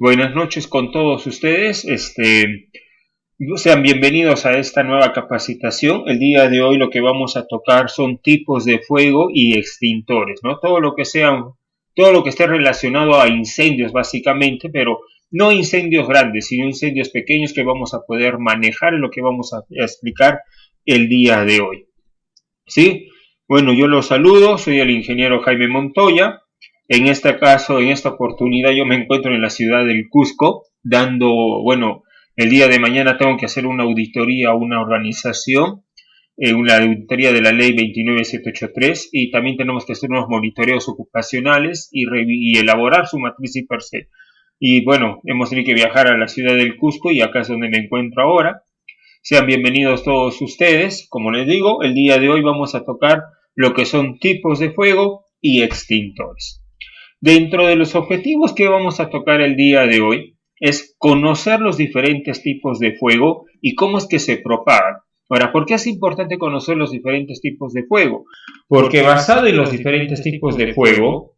Buenas noches con todos ustedes. Sean bienvenidos a esta nueva capacitación. El día de hoy lo que vamos a tocar son tipos de fuego y extintores, ¿no? Todo lo que esté relacionado a incendios básicamente, pero no incendios grandes, sino incendios pequeños que vamos a poder manejar en lo que vamos a explicar el día de hoy. ¿Sí? Bueno, yo los saludo, soy el ingeniero Jaime Montoya. En este caso, en esta oportunidad, yo me encuentro en la ciudad del Cusco, el día de mañana tengo que hacer una auditoría a una organización, una auditoría de la ley 29783, y también tenemos que hacer unos monitoreos ocupacionales y elaborar su matriz y per se. Y bueno, hemos tenido que viajar a la ciudad del Cusco y acá es donde me encuentro ahora. Sean bienvenidos todos ustedes. Como les digo, el día de hoy vamos a tocar lo que son tipos de fuego y extintores. Dentro de los objetivos que vamos a tocar el día de hoy es conocer los diferentes tipos de fuego y cómo es que se propagan. Ahora, ¿por qué es importante conocer los diferentes tipos de fuego? Porque basado en los diferentes tipos de fuego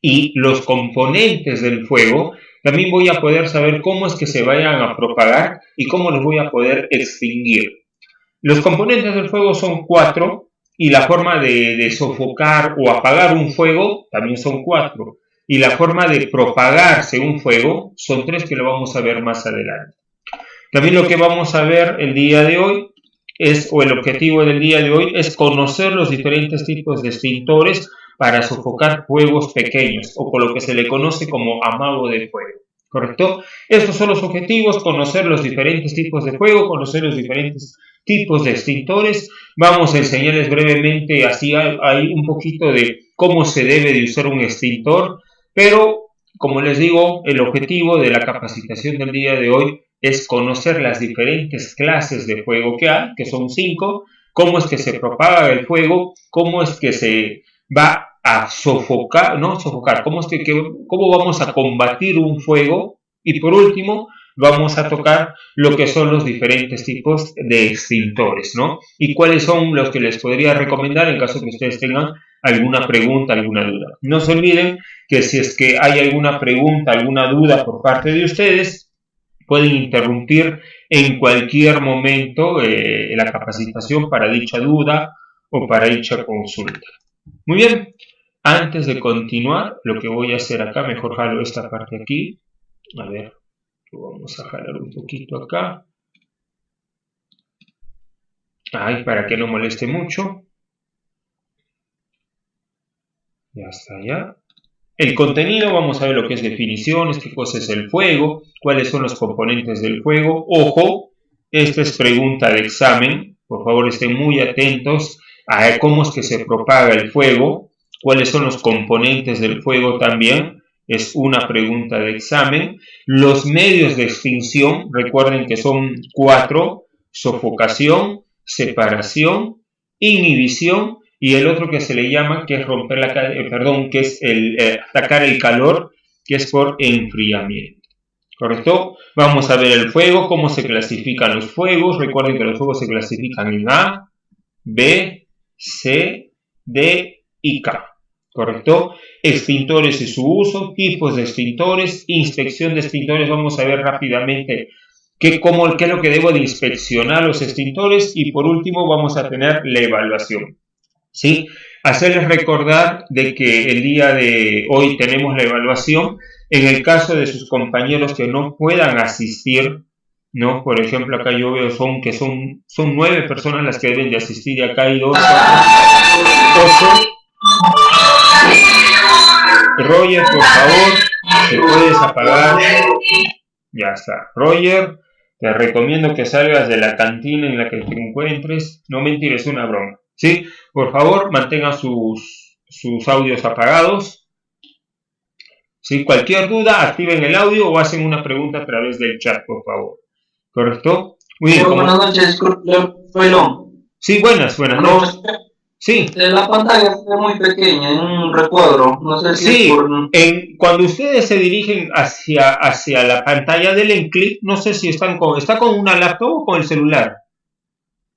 y los componentes del fuego, también voy a poder saber cómo es que se vayan a propagar y cómo los voy a poder extinguir. Los componentes del fuego son 4 y la forma de sofocar o apagar un fuego también son 4. Y la forma de propagarse un fuego son 3 que lo vamos a ver más adelante. También lo que vamos a ver el día de hoy el objetivo del día de hoy es conocer los diferentes tipos de extintores para sofocar fuegos pequeños o con lo que se le conoce como amago de fuego. ¿Correcto? Estos son los objetivos: conocer los diferentes tipos de fuego, conocer los diferentes tipos de extintores. Vamos a enseñarles brevemente, así hay un poquito de cómo se debe de usar un extintor, pero como les digo, el objetivo de la capacitación del día de hoy es conocer las diferentes clases de fuego que hay, que son 5, cómo es que se propaga el fuego, cómo es que se va a sofocar, cómo vamos a combatir un fuego, y por último vamos a tocar lo que son los diferentes tipos de extintores, ¿no? Y cuáles son los que les podría recomendar en caso que ustedes tengan alguna pregunta, alguna duda. No se olviden que si es que hay alguna pregunta, alguna duda por parte de ustedes, pueden interrumpir en cualquier momento la capacitación para dicha duda o para dicha consulta. Muy bien, antes de continuar, lo que voy a hacer acá, mejor jalo esta parte aquí. A ver, lo vamos a jalar un poquito acá. Para que no moleste mucho. Ya está, ya. El contenido, vamos a ver lo que es definiciones, qué cosa es el fuego, cuáles son los componentes del fuego. Ojo, esta es pregunta de examen. Por favor, estén muy atentos a cómo es que se propaga el fuego, cuáles son los componentes del fuego también. Es una pregunta de examen. Los medios de extinción, recuerden que son 4: sofocación, separación, inhibición, y el otro que se le llama, que es atacar el calor, que es por enfriamiento. ¿Correcto? Vamos a ver el fuego, cómo se clasifican los fuegos. Recuerden que los fuegos se clasifican en A, B, C, D y K. ¿Correcto? Extintores y su uso, tipos de extintores, inspección de extintores. Vamos a ver rápidamente qué es lo que debo de inspeccionar los extintores, y por último vamos a tener la evaluación. ¿Sí? Hacerles recordar de que el día de hoy tenemos la evaluación. En el caso de sus compañeros que no puedan asistir, ¿no? Por ejemplo, acá yo veo que son 9 personas las que deben de asistir, y acá hay 2, 8. Roger, por favor, ¿te puedes apagar? Ya está. Roger, te recomiendo que salgas de la cantina en la que te encuentres. No mentires, es una broma. ¿Sí? Por favor, mantengan sus audios apagados. ¿Sí? Cualquier duda, activen el audio o hacen una pregunta a través del chat, por favor. ¿Correcto? Muy bien. Buenas noches, Pelón. Sí, buenas noches. Sí. La pantalla es muy pequeña, en un recuadro. No sé si cuando ustedes se dirigen hacia la pantalla, denle en clic. No sé si está con una laptop o con el celular.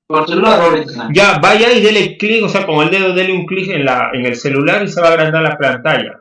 Por celular ahorita. Ya, vaya y dele clic, con el dedo dele un clic en el celular y se va a agrandar la pantalla.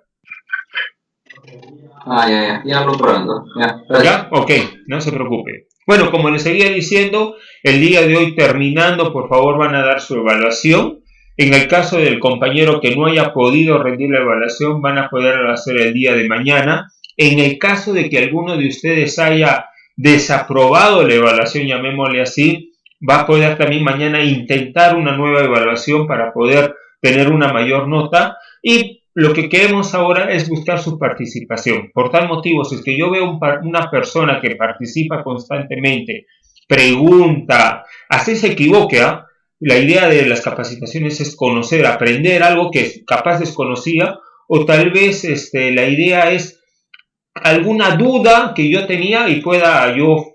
Ya hablo pronto. Ya, ¿Ya? Ok, no se preocupe. Bueno, como les seguía diciendo, el día de hoy terminando, por favor van a dar su evaluación. En el caso del compañero que no haya podido rendir la evaluación, van a poder hacer el día de mañana. En el caso de que alguno de ustedes haya desaprobado la evaluación, llamémosle así, va a poder también mañana intentar una nueva evaluación para poder tener una mayor nota. Y lo que queremos ahora es buscar su participación. Por tal motivo, si es que yo veo una persona que participa constantemente, pregunta, así se equivoque, ¿eh? La idea de las capacitaciones es conocer, aprender algo que capaz desconocía, o tal vez la idea es alguna duda que yo tenía y pueda yo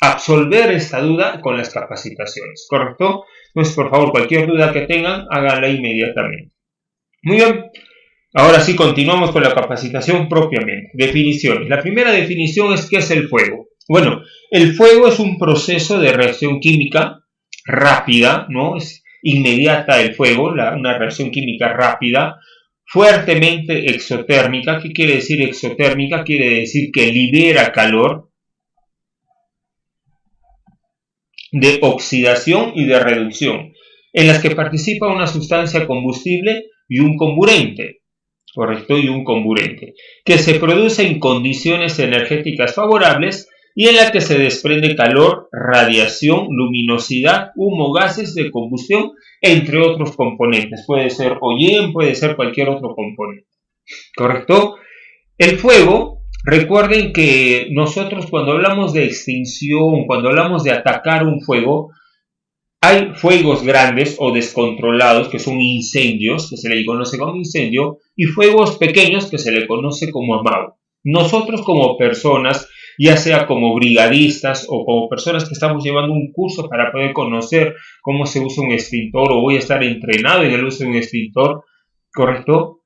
absolver esta duda con las capacitaciones, ¿correcto? Entonces, por favor, cualquier duda que tengan, háganla inmediatamente. Muy bien, ahora sí continuamos con la capacitación propiamente. Definiciones. La primera definición es ¿qué es el fuego? Bueno, el fuego es un proceso de reacción química rápida, ¿no? Es inmediata el fuego, una reacción química rápida, fuertemente exotérmica. ¿Qué quiere decir exotérmica? Quiere decir que libera calor, de oxidación y de reducción, en las que participa una sustancia combustible y un comburente, ¿correcto? Y un comburente, que se produce en condiciones energéticas favorables y en la que se desprende calor, radiación, luminosidad, humo, gases de combustión, entre otros componentes. Puede ser hollín, puede ser cualquier otro componente, ¿correcto? El fuego, recuerden que nosotros cuando hablamos de extinción, cuando hablamos de atacar un fuego, hay fuegos grandes o descontrolados que son incendios, que se le conoce como incendio, y fuegos pequeños que se le conoce como amago. Nosotros como personas, ya sea como brigadistas o como personas que estamos llevando un curso para poder conocer cómo se usa un extintor o voy a estar entrenado en el uso de un extintor, ¿correcto?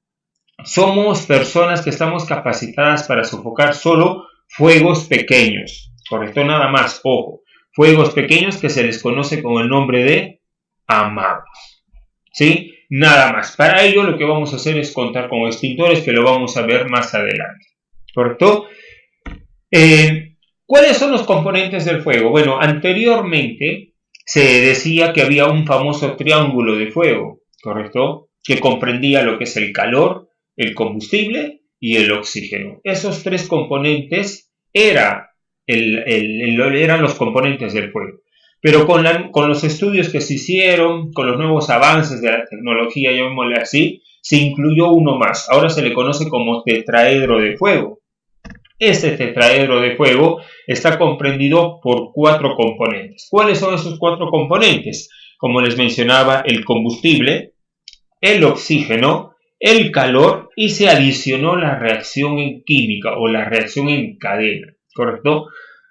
Somos personas que estamos capacitadas para sofocar solo fuegos pequeños, ¿correcto? Nada más, ojo, fuegos pequeños que se les conoce con el nombre de amagos, ¿sí? Nada más. Para ello lo que vamos a hacer es contar con extintores que lo vamos a ver más adelante, ¿correcto? ¿Cuáles son los componentes del fuego? Bueno, anteriormente se decía que había un famoso triángulo de fuego, ¿correcto? Que comprendía lo que es el calor, el combustible y el oxígeno. Esos tres componentes eran los componentes del fuego. Pero con los estudios que se hicieron, con los nuevos avances de la tecnología, llamémosle así, se incluyó uno más. Ahora se le conoce como tetraedro de fuego. Este tetraedro de fuego está comprendido por 4 componentes. ¿Cuáles son esos 4 componentes? Como les mencionaba, el combustible, el oxígeno, el calor y se adicionó la reacción en química o la reacción en cadena, ¿correcto?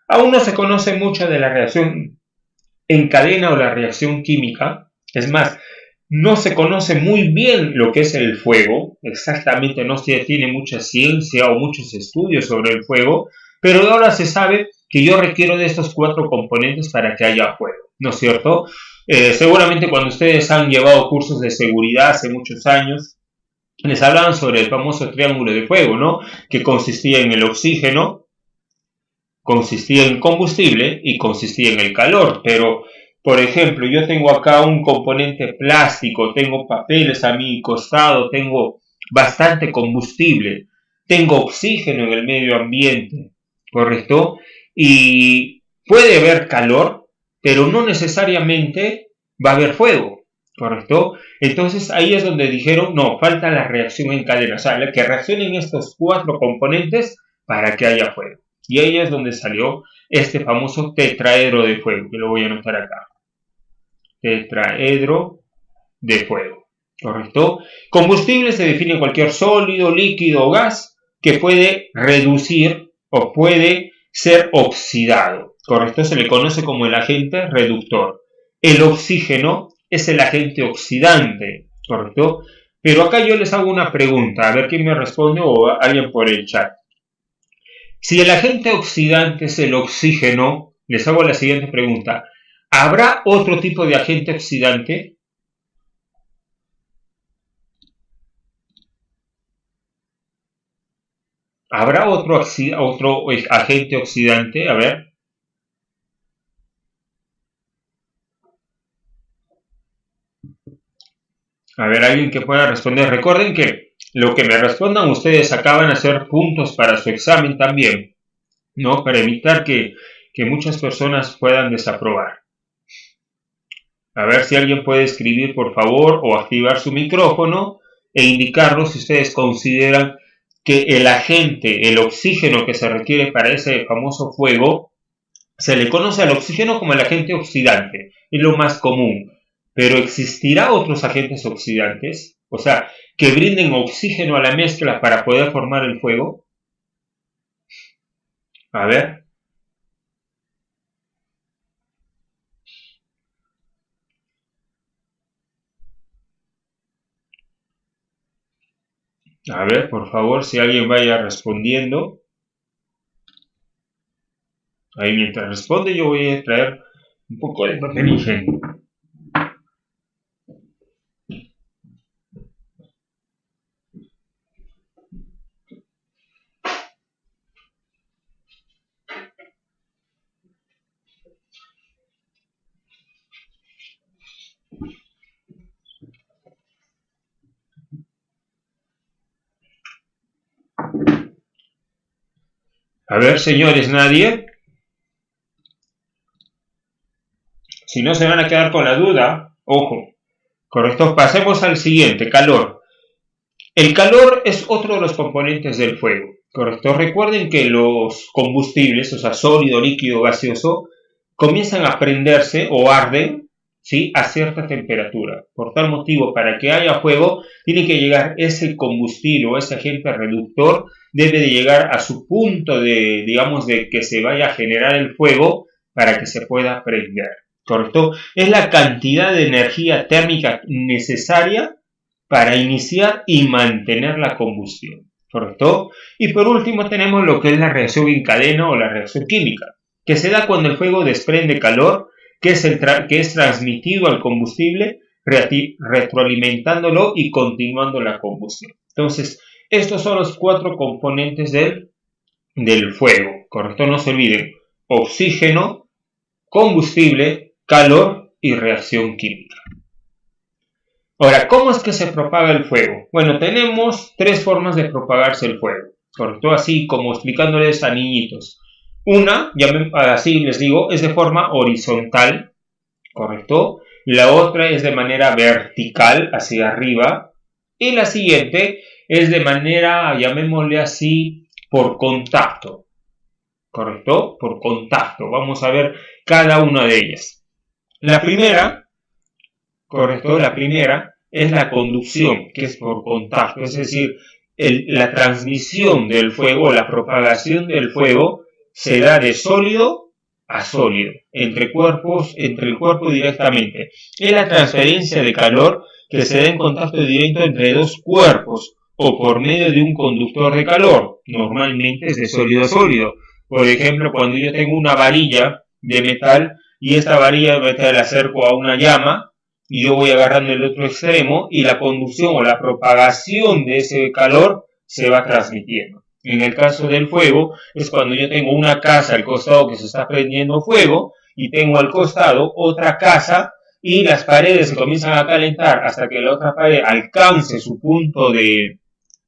Aún no se conoce mucho de la reacción en cadena o la reacción química. Es más, no se conoce muy bien lo que es el fuego, exactamente no se tiene mucha ciencia o muchos estudios sobre el fuego, pero ahora se sabe que yo requiero de estos 4 componentes para que haya fuego, ¿no es cierto? Seguramente cuando ustedes han llevado cursos de seguridad hace muchos años, les hablaban sobre el famoso triángulo de fuego, ¿no? Que consistía en el oxígeno, consistía en combustible y consistía en el calor, pero por ejemplo, yo tengo acá un componente plástico, tengo papeles a mi costado, tengo bastante combustible, tengo oxígeno en el medio ambiente, ¿correcto? Y puede haber calor, pero no necesariamente va a haber fuego, ¿correcto? Entonces ahí es donde dijeron, no, falta la reacción en cadena, o sea, que reaccionen estos 4 componentes para que haya fuego. Y ahí es donde salió este famoso tetraedro de fuego, que lo voy a anotar acá. Tetraedro de fuego, ¿correcto? Combustible se define cualquier sólido, líquido o gas que puede reducir o puede ser oxidado, ¿correcto? Se le conoce como el agente reductor. El oxígeno es el agente oxidante, ¿correcto? Pero acá yo les hago una pregunta, a ver quién me responde o alguien por el chat. Si el agente oxidante es el oxígeno, les hago la siguiente pregunta. ¿Habrá otro tipo de agente oxidante? ¿Habrá otro agente oxidante? A ver. A ver, alguien que pueda responder. Recuerden que lo que me respondan ustedes acaban de hacer puntos para su examen también, ¿no? Para evitar que muchas personas puedan desaprobar. A ver si alguien puede escribir, por favor, o activar su micrófono e indicarnos si ustedes consideran que el agente, el oxígeno que se requiere para ese famoso fuego, se le conoce al oxígeno como el agente oxidante, es lo más común. Pero ¿existirá otros agentes oxidantes? O sea, que brinden oxígeno a la mezcla para poder formar el fuego. A ver. A ver, por favor, si alguien vaya respondiendo. Ahí mientras responde yo voy a traer un poco de papel higiénico. A ver, señores, nadie. Si no se van a quedar con la duda, ojo. Correcto, pasemos al siguiente, calor. El calor es otro de los componentes del fuego. Correcto, recuerden que los combustibles, o sea, sólido, líquido, gaseoso, comienzan a prenderse o arden, ¿sí?, a cierta temperatura. Por tal motivo, para que haya fuego, tiene que llegar ese combustible o ese agente reductor, debe de llegar a su punto de, digamos, de que se vaya a generar el fuego para que se pueda prender. ¿Correcto? Es la cantidad de energía térmica necesaria para iniciar y mantener la combustión. ¿Correcto? Y por último tenemos lo que es la reacción en cadena o la reacción química, que se da cuando el fuego desprende calor, que es transmitido al combustible, retroalimentándolo y continuando la combustión. Entonces, estos son los 4 componentes del fuego. ¿Correcto? No se olviden. Oxígeno, combustible, calor y reacción química. Ahora, ¿cómo es que se propaga el fuego? Bueno, tenemos 3 formas de propagarse el fuego, ¿correcto? Así como explicándoles a niñitos. Una, así les digo, es de forma horizontal, ¿correcto? La otra es de manera vertical, hacia arriba. Y la siguiente es de manera, llamémosle así, por contacto, ¿correcto? Por contacto. Vamos a ver cada una de ellas. La primera, correcto, la primera es la conducción, que es por contacto, es decir, la transmisión del fuego, la propagación del fuego se da de sólido a sólido, entre el cuerpo directamente. Es la transferencia de calor que se da en contacto directo entre dos cuerpos o por medio de un conductor de calor, normalmente es de sólido a sólido. Por ejemplo, cuando yo tengo una varilla de metal y esta varilla de metal la acerco a una llama y yo voy agarrando el otro extremo y la conducción o la propagación de ese calor se va transmitiendo. En el caso del fuego es cuando yo tengo una casa al costado que se está prendiendo fuego y tengo al costado otra casa y las paredes se comienzan a calentar hasta que la otra pared alcance su punto de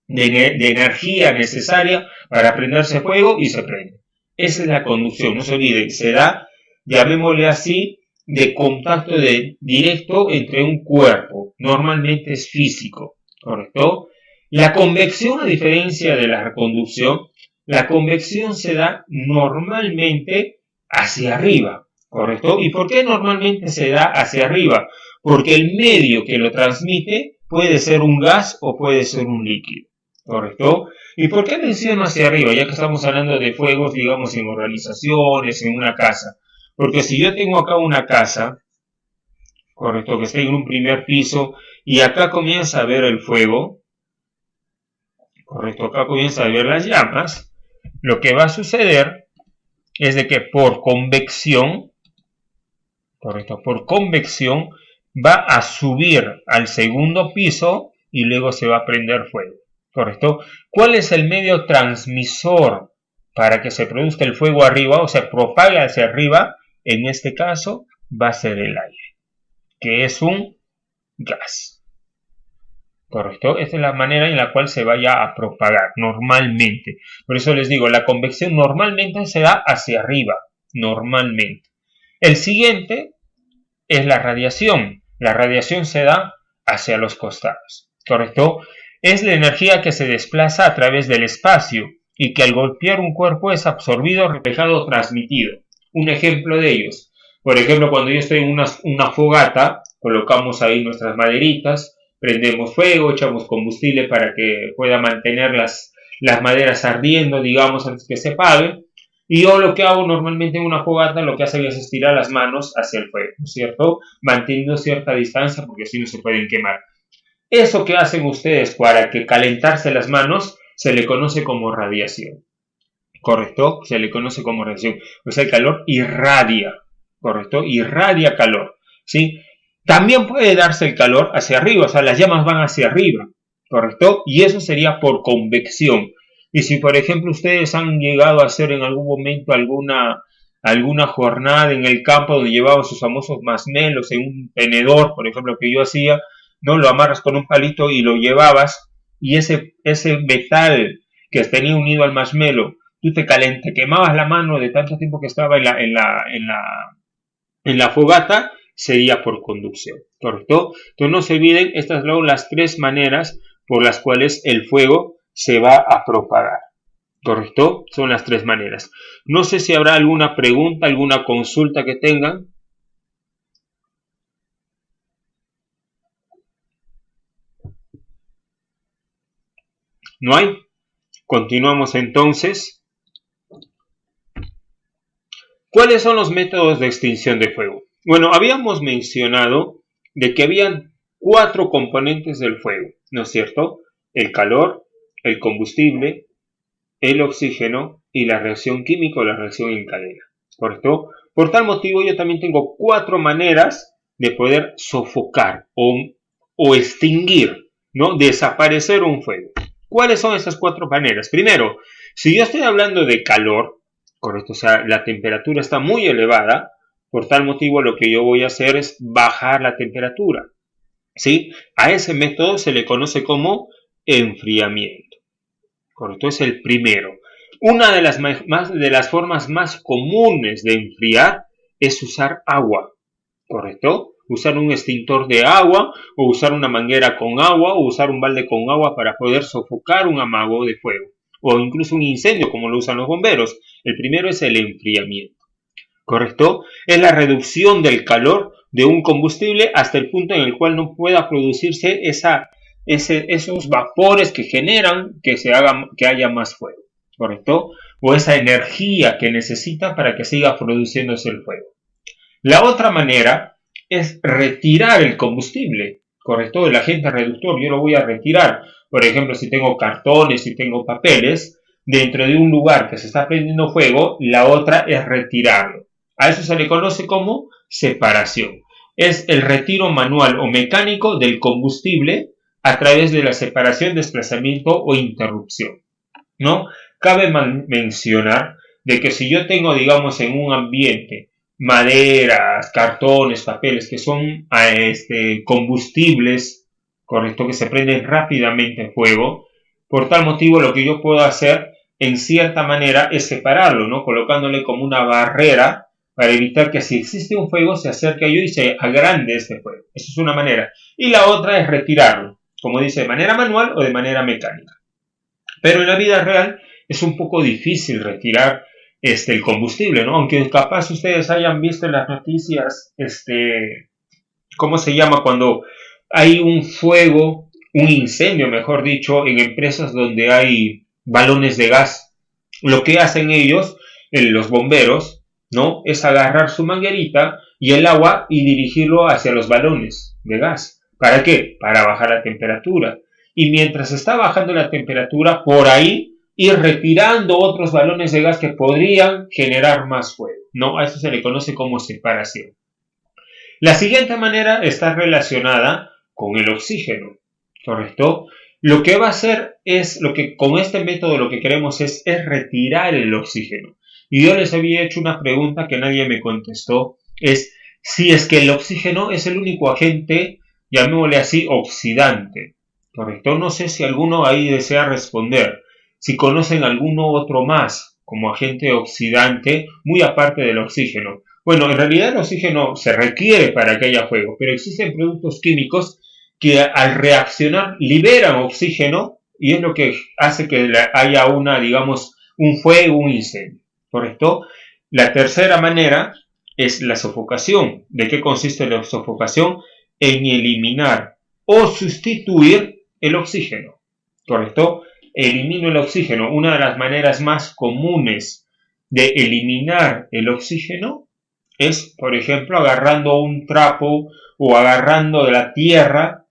energía necesaria para prenderse fuego y se prende. Esa es la conducción, no se olviden, se da, llamémosle así, de contacto directo entre un cuerpo, normalmente es físico, ¿correcto? La convección, a diferencia de la conducción, la convección se da normalmente hacia arriba, ¿correcto? ¿Y por qué normalmente se da hacia arriba? Porque el medio que lo transmite puede ser un gas o puede ser un líquido, ¿correcto? ¿Y por qué menciono hacia arriba? Ya que estamos hablando de fuegos, digamos, en organizaciones, en una casa. Porque si yo tengo acá una casa, correcto, que está en un primer piso, y acá comienza a ver el fuego, correcto, acá comienza a ver las llamas, lo que va a suceder es de que por convección, correcto, por convección, va a subir al segundo piso y luego se va a prender fuego. ¿correcto? ¿Cuál es el medio transmisor para que se produzca el fuego arriba o se propague hacia arriba? En este caso va a ser el aire, que es un gas, ¿correcto? Esta es la manera en la cual se vaya a propagar normalmente. Por eso les digo, la convección normalmente se da hacia arriba, normalmente. El siguiente es la radiación. La radiación se da hacia los costados, ¿correcto? Es la energía que se desplaza a través del espacio y que al golpear un cuerpo es absorbido, reflejado o transmitido. Un ejemplo de ellos. Por ejemplo, cuando yo estoy en una fogata, colocamos ahí nuestras maderitas, prendemos fuego, echamos combustible para que pueda mantener las maderas ardiendo, digamos, antes que se apaguen. Y yo lo que hago normalmente en una fogata, lo que hacen es estirar las manos hacia el fuego, ¿no es cierto? Manteniendo cierta distancia porque si no se pueden quemar. Eso que hacen ustedes para que calentarse las manos se le conoce como radiación, ¿correcto? Se le conoce como radiación. Pues el calor irradia, ¿correcto? Irradia calor, ¿sí? También puede darse el calor hacia arriba, o sea, las llamas van hacia arriba, ¿correcto? Y eso sería por convección. Y si, por ejemplo, ustedes han llegado a hacer en algún momento alguna jornada en el campo donde llevaban sus famosos masmelos en un tenedor, por ejemplo, que yo hacía, ¿no? Lo amarras con un palito y lo llevabas, y ese metal que tenía unido al marshmallow, tú te quemabas la mano de tanto tiempo que estaba en la fogata, sería por conducción, ¿correcto? Entonces no se olviden, estas son las tres maneras por las cuales el fuego se va a propagar, ¿correcto? Son las tres maneras. No sé si habrá alguna pregunta, alguna consulta que tengan. ¿No hay? Continuamos entonces. ¿Cuáles son los métodos de extinción de fuego? Bueno, habíamos mencionado de que habían 4 componentes del fuego, ¿no es cierto? El calor, el combustible, el oxígeno y la reacción química o la reacción en cadena, ¿correcto? Por tal motivo yo también tengo 4 maneras de poder sofocar o extinguir, ¿no? Desaparecer un fuego. ¿Cuáles son esas 4 maneras? Primero, si yo estoy hablando de calor, ¿correcto? O sea, la temperatura está muy elevada, por tal motivo lo que yo voy a hacer es bajar la temperatura, ¿sí? A ese método se le conoce como enfriamiento, ¿correcto? Es el primero. Una de las formas más comunes de enfriar es usar agua, ¿correcto? Usar un extintor de agua o usar una manguera con agua o usar un balde con agua para poder sofocar un amago de fuego o incluso un incendio como lo usan los bomberos. El primero es el enfriamiento, ¿correcto? Es la reducción del calor de un combustible hasta el punto en el cual no pueda producirse esos vapores que generan que haya más fuego, ¿correcto? O esa energía que necesita para que siga produciéndose el fuego. La otra manera es retirar el combustible, ¿correcto? El agente reductor yo lo voy a retirar. Por ejemplo, si tengo cartones, si tengo papeles, dentro de un lugar que se está prendiendo fuego, la otra es retirarlo. A eso se le conoce como separación. Es el retiro manual o mecánico del combustible a través de la separación, desplazamiento o interrupción, ¿no? Cabe mencionar de que si yo tengo, digamos, en un ambiente maderas, cartones, papeles que son combustibles, correcto, que se prenden rápidamente en fuego, por tal motivo lo que yo puedo hacer en cierta manera es separarlo, ¿no? Colocándole como una barrera para evitar que si existe un fuego se acerque a yo y se agrande este fuego. Esa es una manera. Y la otra es retirarlo, como dice, de manera manual o de manera mecánica. Pero en la vida real es un poco difícil retirar el combustible, ¿no? Aunque capaz ustedes hayan visto en las noticias, ¿cómo se llama? Cuando hay un fuego, un incendio, mejor dicho, en empresas donde hay balones de gas. Lo que hacen ellos, los bomberos, ¿no? Es agarrar su manguerita y el agua y dirigirlo hacia los balones de gas. ¿Para qué? Para bajar la temperatura. Y mientras está bajando la temperatura, por ahí ir retirando otros balones de gas que podrían generar más fuego, ¿no? A eso se le conoce como separación. La siguiente manera está relacionada con el oxígeno, ¿correcto? Lo que va a hacer es, lo que con este método lo que queremos es retirar el oxígeno. Y yo les había hecho una pregunta que nadie me contestó, es si es que el oxígeno es el único agente, llamémosle así, oxidante. ¿Correcto? No sé si alguno ahí desea responder. Si conocen alguno otro más como agente oxidante, muy aparte del oxígeno. Bueno, en realidad el oxígeno se requiere para que haya fuego, pero existen productos químicos que al reaccionar liberan oxígeno y es lo que hace que haya digamos, un fuego, un incendio. ¿Correcto? La tercera manera es la sofocación. ¿De qué consiste la sofocación? En eliminar o sustituir el oxígeno. ¿Correcto? Elimino el oxígeno. Una de las maneras más comunes de eliminar el oxígeno es, por ejemplo, agarrando un trapo o agarrando de la tierra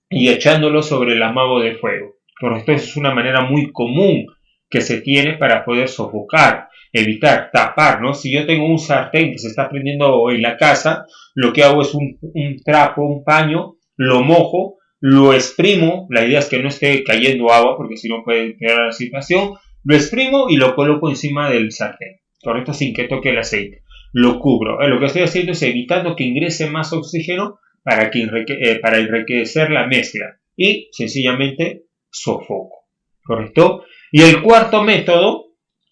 y echándolo sobre el amago de fuego. ¿Correcto? Esa es una manera muy común que se tiene para poder sofocar, evitar, tapar, ¿no? Si yo tengo un sartén que se está prendiendo en la casa, lo que hago es un trapo, un paño, lo mojo, lo exprimo, la idea es que no esté cayendo agua porque si no puede quedar la situación, lo exprimo y lo coloco encima del sartén, ¿correcto? Sin que toque el aceite. Lo cubro. Lo que estoy haciendo es evitando que ingrese más oxígeno para enriquecer la mezcla y sencillamente sofoco, ¿correcto? Y el cuarto método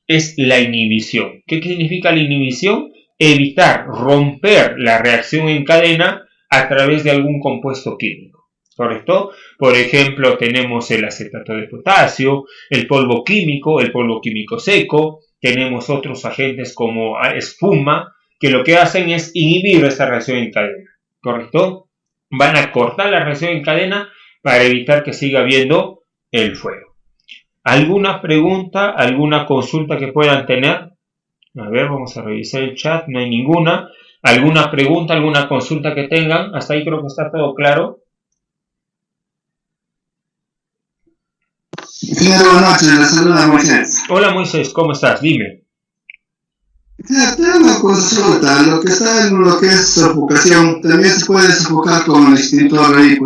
es la inhibición. ¿Qué significa la inhibición? Evitar romper la reacción en cadena a través de algún compuesto químico, ¿correcto? Por ejemplo, tenemos el acetato de potasio, el polvo químico seco, tenemos otros agentes como espuma, que lo que hacen es inhibir esta reacción en cadena, ¿correcto? Van a cortar la reacción en cadena para evitar que siga habiendo el fuego. ¿Alguna pregunta, alguna consulta que puedan tener? A ver, vamos a revisar el chat, no hay ninguna. ¿Alguna pregunta, alguna consulta que tengan? Hasta ahí creo que está todo claro. Buenas noches, le saluda Moisés. Hola Moisés, ¿cómo estás? Dime. Tengo una consulta, lo que está en lo que es sofocación, también se puede sofocar con el extintor ahí,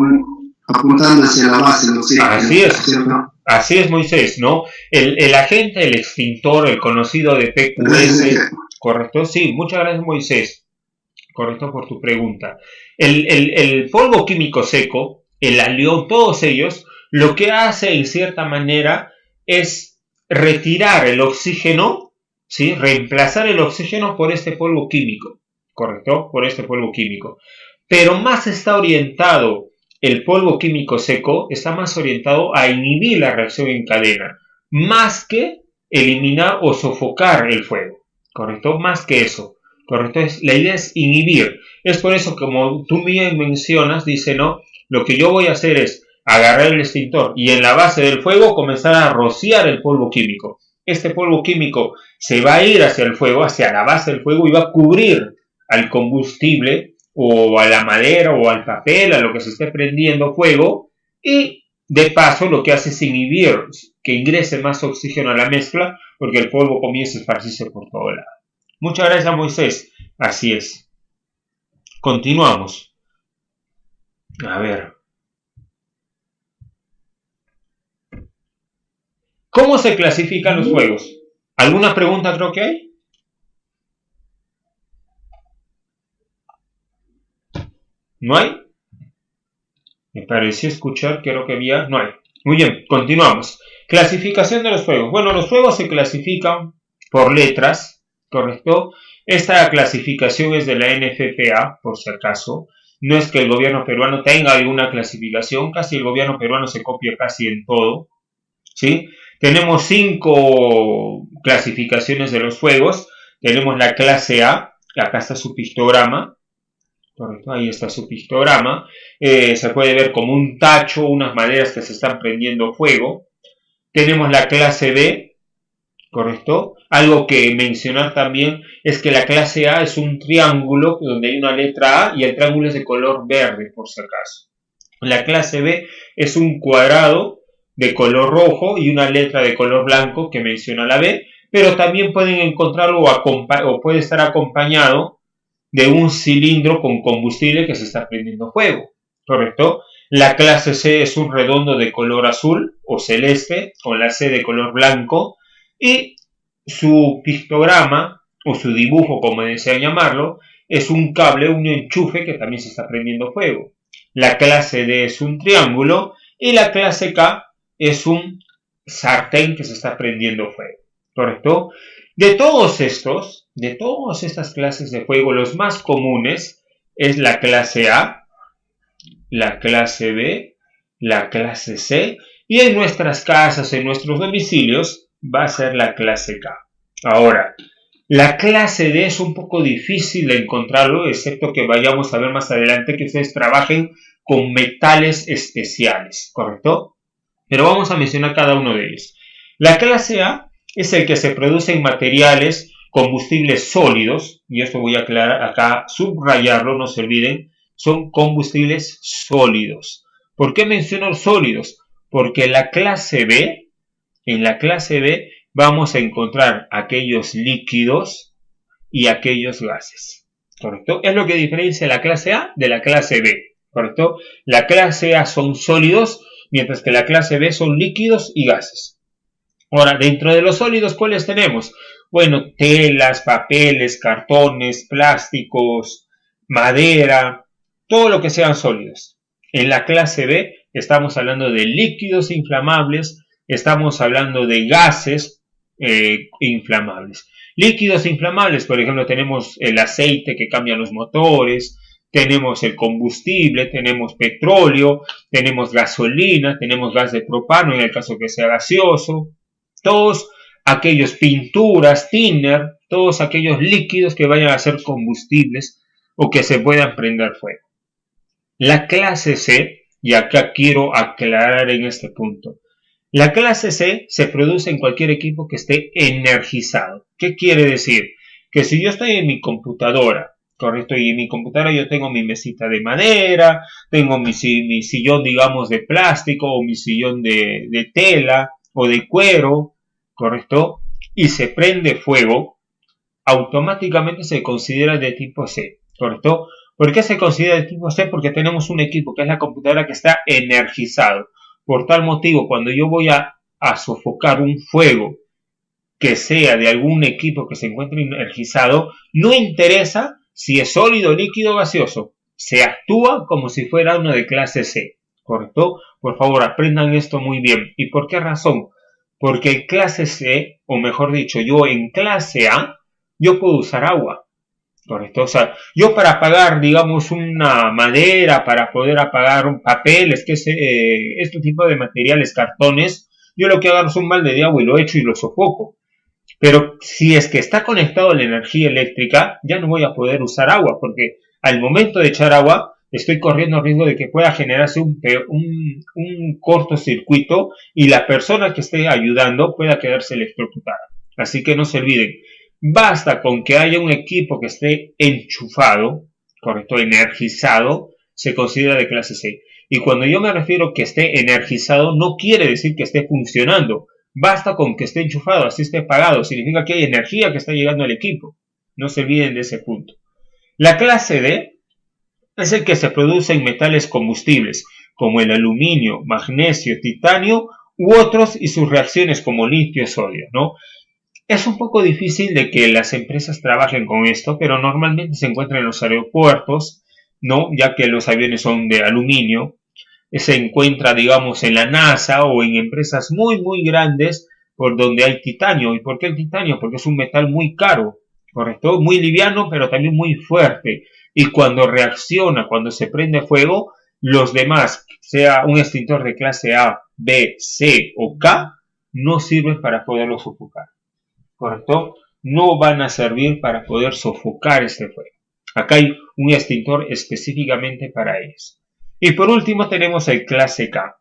apuntando hacia la base del oxígeno. Así es, ¿cierto? Así es Moisés, ¿no? El agente, el extintor, el conocido de PQS, ¿correcto? Sí, muchas gracias Moisés, correcto por tu pregunta. El polvo químico seco, el alión, todos ellos, lo que hace en cierta manera es retirar el oxígeno, ¿sí? Reemplazar el oxígeno por este polvo químico, ¿correcto? Por este polvo químico. Pero más está orientado, el polvo químico seco está más orientado a inhibir la reacción en cadena, más que eliminar o sofocar el fuego, ¿correcto? Más que eso, ¿correcto? La idea es inhibir. Es por eso, como tú bien mencionas, dice, ¿no? Lo que yo voy a hacer es agarrar el extintor y en la base del fuego comenzar a rociar el polvo químico. Este polvo químico se va a ir hacia el fuego, hacia la base del fuego y va a cubrir al combustible o a la madera o al papel, a lo que se esté prendiendo fuego, y de paso lo que hace es inhibir que ingrese más oxígeno a la mezcla porque el polvo comienza a esparcirse por todo lado. Muchas gracias Moisés, así es. Continuamos. A ver. ¿Cómo se clasifican los fuegos? ¿Alguna pregunta creo que hay? ¿No hay? Me pareció escuchar, creo que había... No hay. Muy bien, continuamos. Clasificación de los fuegos. Bueno, los fuegos se clasifican por letras, ¿correcto? Esta clasificación es de la NFPA, por si acaso. No es que el gobierno peruano tenga alguna clasificación, casi el gobierno peruano se copia casi en todo, ¿sí? Tenemos 5 clasificaciones de los fuegos. Tenemos la clase A, acá está su pictograma. Correcto, ahí está su pictograma. Se puede ver como un tacho, unas maderas que se están prendiendo fuego. Tenemos la clase B, ¿correcto? Algo que mencionar también es que la clase A es un triángulo donde hay una letra A y el triángulo es de color verde, por si acaso. La clase B es un cuadrado de color rojo y una letra de color blanco que menciona la B, pero también pueden encontrarlo o puede estar acompañado de un cilindro con combustible que se está prendiendo fuego, ¿correcto? La clase C es un redondo de color azul o celeste, con la C de color blanco, y su pictograma o su dibujo, como desean llamarlo, es un cable, un enchufe que también se está prendiendo fuego. La clase D es un triángulo y la clase K es un sartén que se está prendiendo fuego. ¿Correcto? De todas estas clases de fuego, los más comunes es la clase A, la clase B, la clase C, y en nuestras casas, en nuestros domicilios, va a ser la clase K. Ahora, la clase D es un poco difícil de encontrarlo, excepto que vayamos a ver más adelante que ustedes trabajen con metales especiales, ¿correcto? Pero vamos a mencionar cada uno de ellos. La clase A es el que se produce en materiales, combustibles sólidos, y esto voy a aclarar acá, subrayarlo, no se olviden, son combustibles sólidos. ¿Por qué menciono sólidos? Porque en la clase B vamos a encontrar aquellos líquidos y aquellos gases, ¿correcto? Es lo que diferencia la clase A de la clase B, ¿correcto? La clase A son sólidos, mientras que la clase B son líquidos y gases. Ahora, dentro de los sólidos, ¿cuáles tenemos? Bueno, telas, papeles, cartones, plásticos, madera, todo lo que sean sólidos. En la clase B estamos hablando de líquidos inflamables, estamos hablando de gases inflamables. Líquidos inflamables, por ejemplo, tenemos el aceite que cambia los motores, tenemos el combustible, tenemos petróleo, tenemos gasolina, tenemos gas de propano en el caso que sea gaseoso, todos aquellos pinturas, thinner, todos aquellos líquidos que vayan a ser combustibles o que se puedan prender fuego. La clase C, y acá quiero aclarar en este punto, la clase C se produce en cualquier equipo que esté energizado. ¿Qué quiere decir? Que si yo estoy en mi computadora, correcto, y en mi computadora yo tengo mi mesita de madera, tengo mi sillón, digamos, de plástico o mi sillón de tela o de cuero, correcto, y se prende fuego, automáticamente se considera de tipo C, correcto. ¿Por qué se considera de tipo C? Porque tenemos un equipo que es la computadora que está energizado. Por tal motivo, cuando yo voy a sofocar un fuego que sea de algún equipo que se encuentre energizado, no interesa si es sólido, líquido o gaseoso. Se actúa como si fuera uno de clase C, ¿correcto? Por favor, aprendan esto muy bien. ¿Y por qué razón? Porque en clase C, o mejor dicho, yo en clase A, yo puedo usar agua, ¿correcto? O sea, yo para apagar, digamos, una madera, para poder apagar un papel, este tipo de materiales, cartones, yo lo que agarro es un balde de agua y lo echo y lo sofoco. Pero si es que está conectado a la energía eléctrica, ya no voy a poder usar agua, porque al momento de echar agua, estoy corriendo el riesgo de que pueda generarse un cortocircuito y la persona que esté ayudando pueda quedarse electrocutada. Así que no se olviden, basta con que haya un equipo que esté enchufado, correcto, energizado, se considera de clase C. Y cuando yo me refiero que esté energizado, no quiere decir que esté funcionando. Basta con que esté enchufado, así esté apagado. Significa que hay energía que está llegando al equipo. No se olviden de ese punto. La clase D es el que se produce en metales combustibles, como el aluminio, magnesio, titanio u otros y sus reacciones como litio, sodio, ¿no? Es un poco difícil de que las empresas trabajen con esto, pero normalmente se encuentra en los aeropuertos, ¿no? Ya que los aviones son de aluminio. Se encuentra, digamos, en la NASA o en empresas muy, muy grandes por donde hay titanio. ¿Y por qué el titanio? Porque es un metal muy caro, ¿correcto? Muy liviano, pero también muy fuerte. Y cuando reacciona, cuando se prende fuego, los demás, sea un extintor de clase A, B, C o K, no sirven para poderlo sofocar, ¿correcto? No van a servir para poder sofocar este fuego. Acá hay un extintor específicamente para ellos. Y por último tenemos el clase K.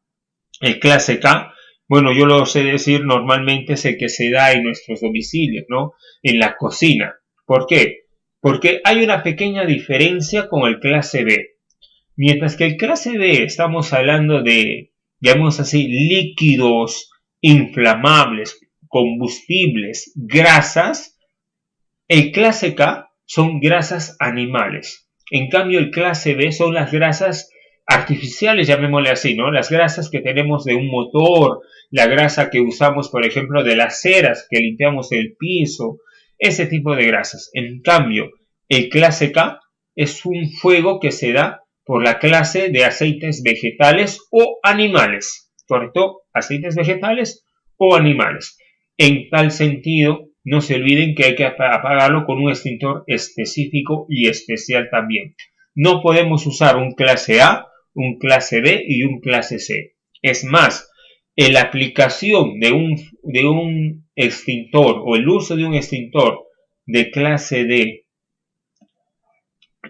El clase K, bueno, yo lo sé decir, normalmente es el que se da en nuestros domicilios, ¿no? En la cocina. ¿Por qué? Porque hay una pequeña diferencia con el clase B. Mientras que el clase B estamos hablando de, digamos así, líquidos inflamables, combustibles, grasas, el clase K son grasas animales. En cambio, el clase B son las grasas artificiales, llamémosle así, ¿no? Las grasas que tenemos de un motor, la grasa que usamos, por ejemplo, de las ceras que limpiamos el piso, ese tipo de grasas. En cambio, el clase K es un fuego que se da por la clase de aceites vegetales o animales, ¿correcto? Aceites vegetales o animales. En tal sentido, no se olviden que hay que apagarlo con un extintor específico y especial también. No podemos usar un clase A, un clase B y un clase C. Es más, la aplicación de un extintor o el uso de un extintor de clase D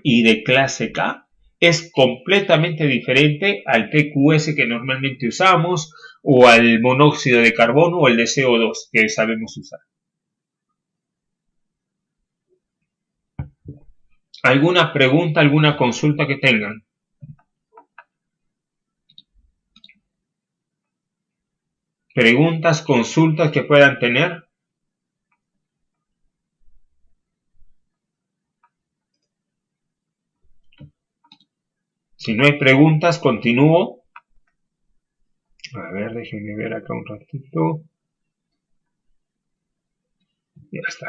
y de clase K es completamente diferente al PQS que normalmente usamos o al monóxido de carbono o el de CO2 que sabemos usar. ¿Alguna pregunta, alguna consulta que tengan? ¿Preguntas, consultas que puedan tener? Si no hay preguntas, continúo. A ver, déjenme ver acá un ratito. Ya está.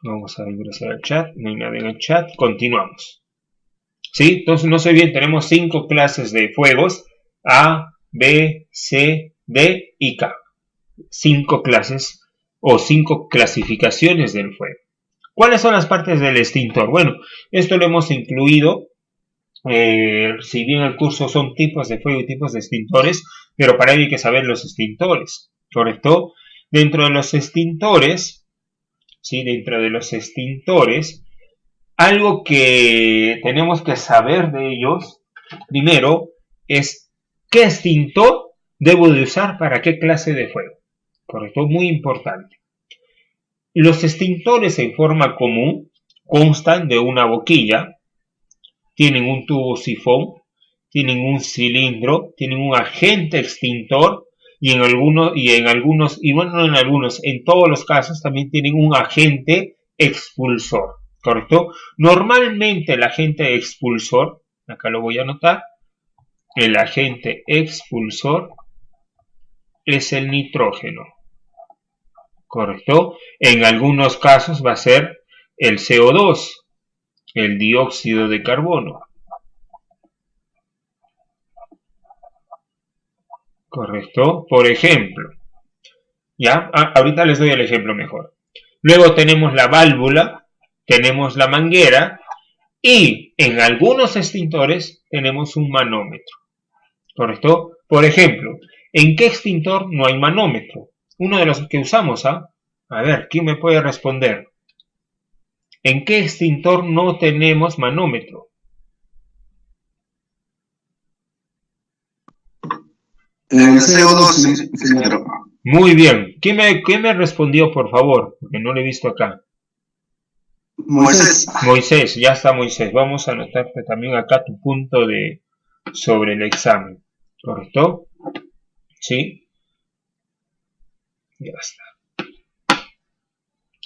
Vamos a ingresar al chat. No hay nada en el chat. Continuamos. ¿Sí? Entonces, no sé bien, tenemos 5 clases de fuegos. A, B, C, D y K. 5 clases o 5 clasificaciones del fuego. ¿Cuáles son las partes del extintor? Bueno, esto lo hemos incluido. Si bien el curso son tipos de fuego y tipos de extintores, pero para ello hay que saber los extintores, ¿correcto? Dentro de los extintores, ¿sí? Dentro de los extintores, algo que tenemos que saber de ellos, primero, es qué extintor debo de usar para qué clase de fuego, ¿correcto? Muy importante. Los extintores en forma común constan de una boquilla, tienen un tubo sifón, tienen un cilindro, tienen un agente extintor y en todos los casos también tienen un agente expulsor, ¿correcto? Normalmente el agente expulsor, acá lo voy a anotar, el agente expulsor es el nitrógeno, ¿correcto? En algunos casos va a ser el CO2, el dióxido de carbono. ¿Correcto? Por ejemplo, ¿ya? Ahorita les doy el ejemplo mejor. Luego tenemos la válvula, tenemos la manguera y en algunos extintores tenemos un manómetro. ¿Correcto? Por ejemplo, ¿en qué extintor no hay manómetro? Uno de los que usamos, ¿ah? A ver, ¿quién me puede responder? ¿En qué extintor no tenemos manómetro? En el CO2, señor. Muy bien. ¿Quién me respondió, por favor? Porque no lo he visto acá. Moisés. Moisés, ya está Moisés. Vamos a anotarte también acá tu punto sobre el examen. ¿Correcto? ¿Sí? Ya está.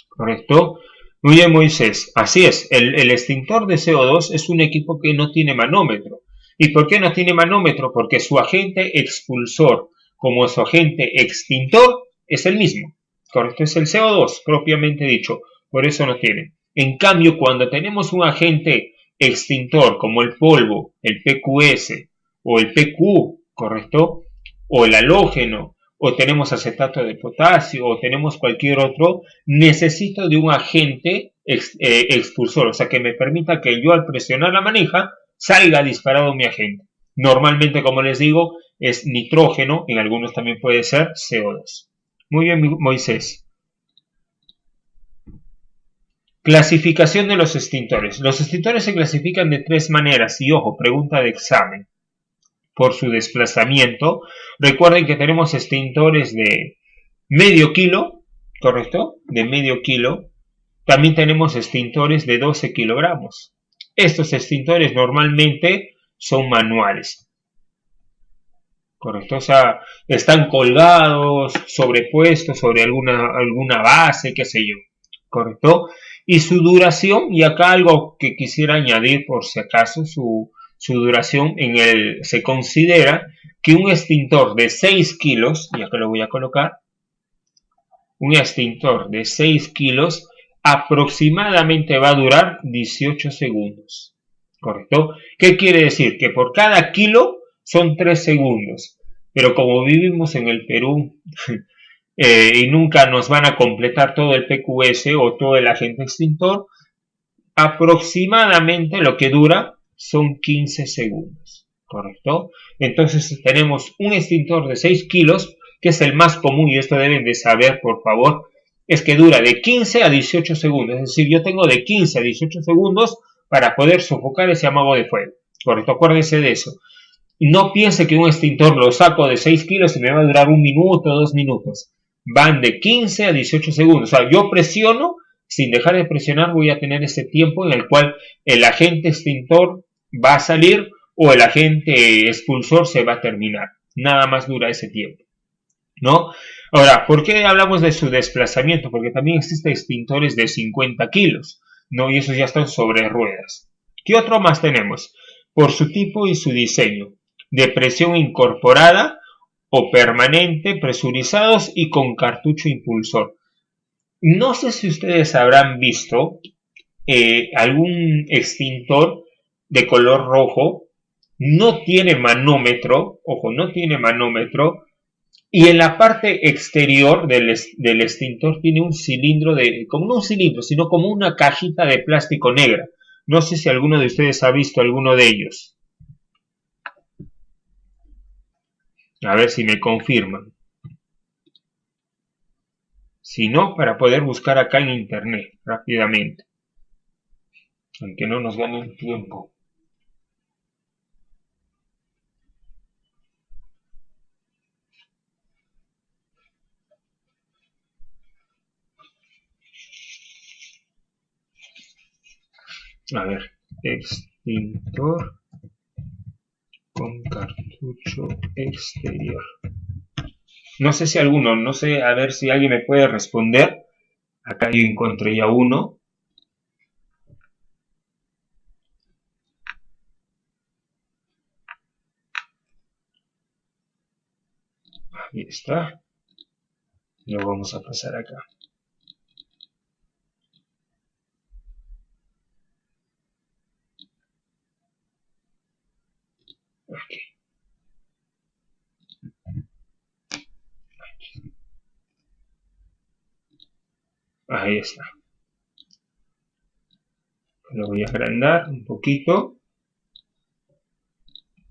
¿Correcto? Muy bien, Moisés. Así es. El extintor de CO2 es un equipo que no tiene manómetro. ¿Y por qué no tiene manómetro? Porque su agente expulsor como su agente extintor es el mismo. ¿Correcto? Es el CO2, propiamente dicho. Por eso no tiene. En cambio, cuando tenemos un agente extintor como el polvo, el PQS o el PQ, ¿correcto? O el halógeno, o tenemos acetato de potasio, o tenemos cualquier otro, necesito de un agente expulsor, o sea, que me permita que yo al presionar la manija salga disparado mi agente. Normalmente, como les digo, es nitrógeno, en algunos también puede ser CO2. Muy bien, Moisés. Clasificación de los extintores. Los extintores se clasifican de 3 maneras, y ojo, pregunta de examen. Por su desplazamiento. Recuerden que tenemos extintores de medio kilo, ¿correcto? De medio kilo. También tenemos extintores de 12 kilogramos. Estos extintores normalmente son manuales, ¿correcto? O sea, están colgados, sobrepuestos sobre alguna base, qué sé yo, ¿correcto? Y su duración, y acá algo que quisiera añadir por si acaso, su su duración se considera que un extintor de 6 kilos, y acá lo voy a colocar, un extintor de 6 kilos aproximadamente va a durar 18 segundos. ¿Correcto? ¿Qué quiere decir? Que por cada kilo son 3 segundos. Pero como vivimos en el Perú y nunca nos van a completar todo el PQS o todo el agente extintor, aproximadamente lo que dura son 15 segundos. ¿Correcto? Entonces tenemos un extintor de 6 kilos, que es el más común, y esto deben de saber, por favor, es que dura de 15 a 18 segundos. Es decir, yo tengo de 15 a 18 segundos para poder sofocar ese amago de fuego. Correcto, acuérdense de eso. No piense que un extintor lo saco de 6 kilos y me va a durar 1 minuto o 2 minutos. Van de 15 a 18 segundos. O sea, yo presiono, sin dejar de presionar voy a tener ese tiempo en el cual el agente extintor va a salir o el agente expulsor se va a terminar. Nada más dura ese tiempo, ¿no? Ahora, ¿por qué hablamos de su desplazamiento? Porque también existen extintores de 50 kilos, ¿no? Y esos ya están sobre ruedas. ¿Qué otro más tenemos? Por su tipo y su diseño. De presión incorporada o permanente, presurizados y con cartucho impulsor. No sé si ustedes habrán visto algún extintor de color rojo. No tiene manómetro, ojo, no tiene manómetro. Y en la parte exterior del extintor tiene un cilindro como no un cilindro, sino como una cajita de plástico negra. No sé si alguno de ustedes ha visto alguno de ellos. A ver si me confirman. Si no, para poder buscar acá en internet rápidamente. Aunque no nos ganen tiempo. A ver, extintor con cartucho exterior. No sé si alguno, no sé, a ver si alguien me puede responder. Acá yo encontré ya uno. Ahí está. Lo vamos a pasar acá. Okay. Ahí está. Lo voy a agrandar un poquito.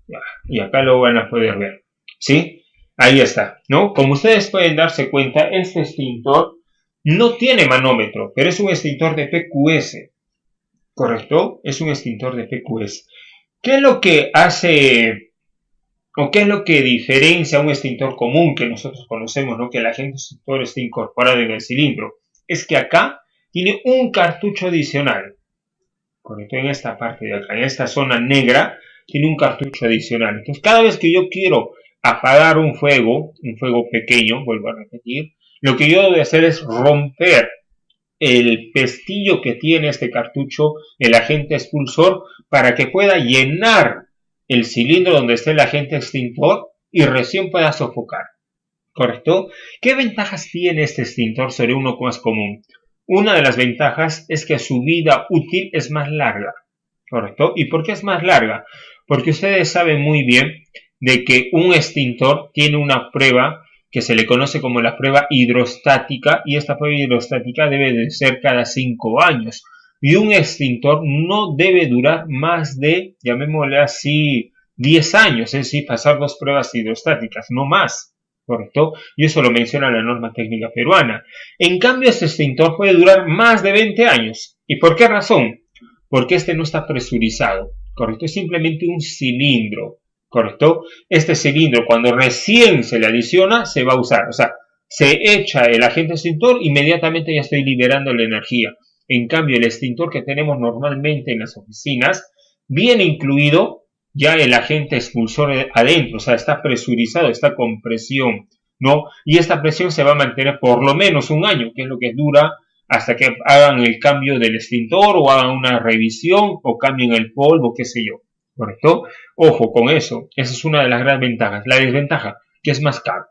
Ya, y acá lo van a poder ver. ¿Sí? Ahí está, ¿no? Como ustedes pueden darse cuenta, este extintor no tiene manómetro, pero es un extintor de PQS. ¿Correcto? Es un extintor de PQS. ¿Qué es lo que hace o qué es lo que diferencia a un extintor común que nosotros conocemos, ¿no? Que el agente extintor esté incorporado en el cilindro? Es que acá tiene un cartucho adicional. Correcto, en esta parte de acá, en esta zona negra, tiene un cartucho adicional. Entonces, cada vez que yo quiero apagar un fuego pequeño, vuelvo a repetir, lo que yo debo hacer es romper el pestillo que tiene este cartucho, el agente expulsor, para que pueda llenar el cilindro donde esté el agente extintor y recién pueda sofocar. ¿Correcto? ¿Qué ventajas tiene este extintor sobre uno más común? Una de las ventajas es que su vida útil es más larga. ¿Correcto? ¿Y por qué es más larga? Porque ustedes saben muy bien de que un extintor tiene una prueba que se le conoce como la prueba hidrostática, y esta prueba hidrostática debe de ser cada 5 años. Y un extintor no debe durar más de, llamémosle así, 10 años, es decir, pasar 2 pruebas hidrostáticas, no más. ¿Correcto? Y eso lo menciona la norma técnica peruana. En cambio, este extintor puede durar más de 20 años. ¿Y por qué razón? Porque este no está presurizado. ¿Correcto? Es simplemente un cilindro. ¿Correcto? Este cilindro, cuando recién se le adiciona, se va a usar. O sea, se echa el agente extintor, inmediatamente ya estoy liberando la energía. En cambio, el extintor que tenemos normalmente en las oficinas viene incluido ya el agente expulsor adentro. O sea, está presurizado, está con presión, ¿no? Y esta presión se va a mantener por lo menos 1 año, que es lo que dura hasta que hagan el cambio del extintor o hagan una revisión o cambien el polvo, qué sé yo. ¿correcto? Ojo con eso, esa es una de las grandes ventajas. La desventaja, que es más caro,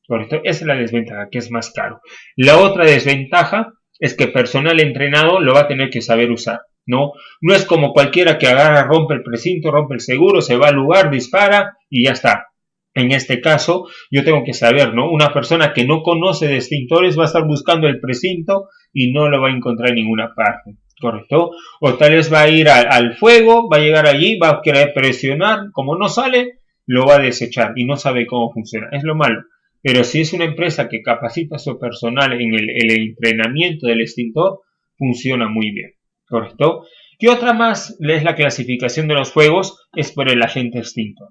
¿correcto? Esa es la desventaja, que es más caro. La otra desventaja es que personal entrenado lo va a tener que saber usar, ¿no? No es como cualquiera que agarra, rompe el precinto, rompe el seguro, se va al lugar, dispara y ya está. En este caso, yo tengo que saber, ¿no? Una persona que no conoce de extintores va a estar buscando el precinto y no lo va a encontrar en ninguna parte, ¿correcto? O tal vez va a ir al fuego, va a llegar allí, va a querer presionar, como no sale, lo va a desechar y no sabe cómo funciona. Es lo malo. Pero si es una empresa que capacita a su personal en el entrenamiento del extintor, funciona muy bien, ¿correcto? Y otra más es la clasificación de los fuegos, es por el agente extintor,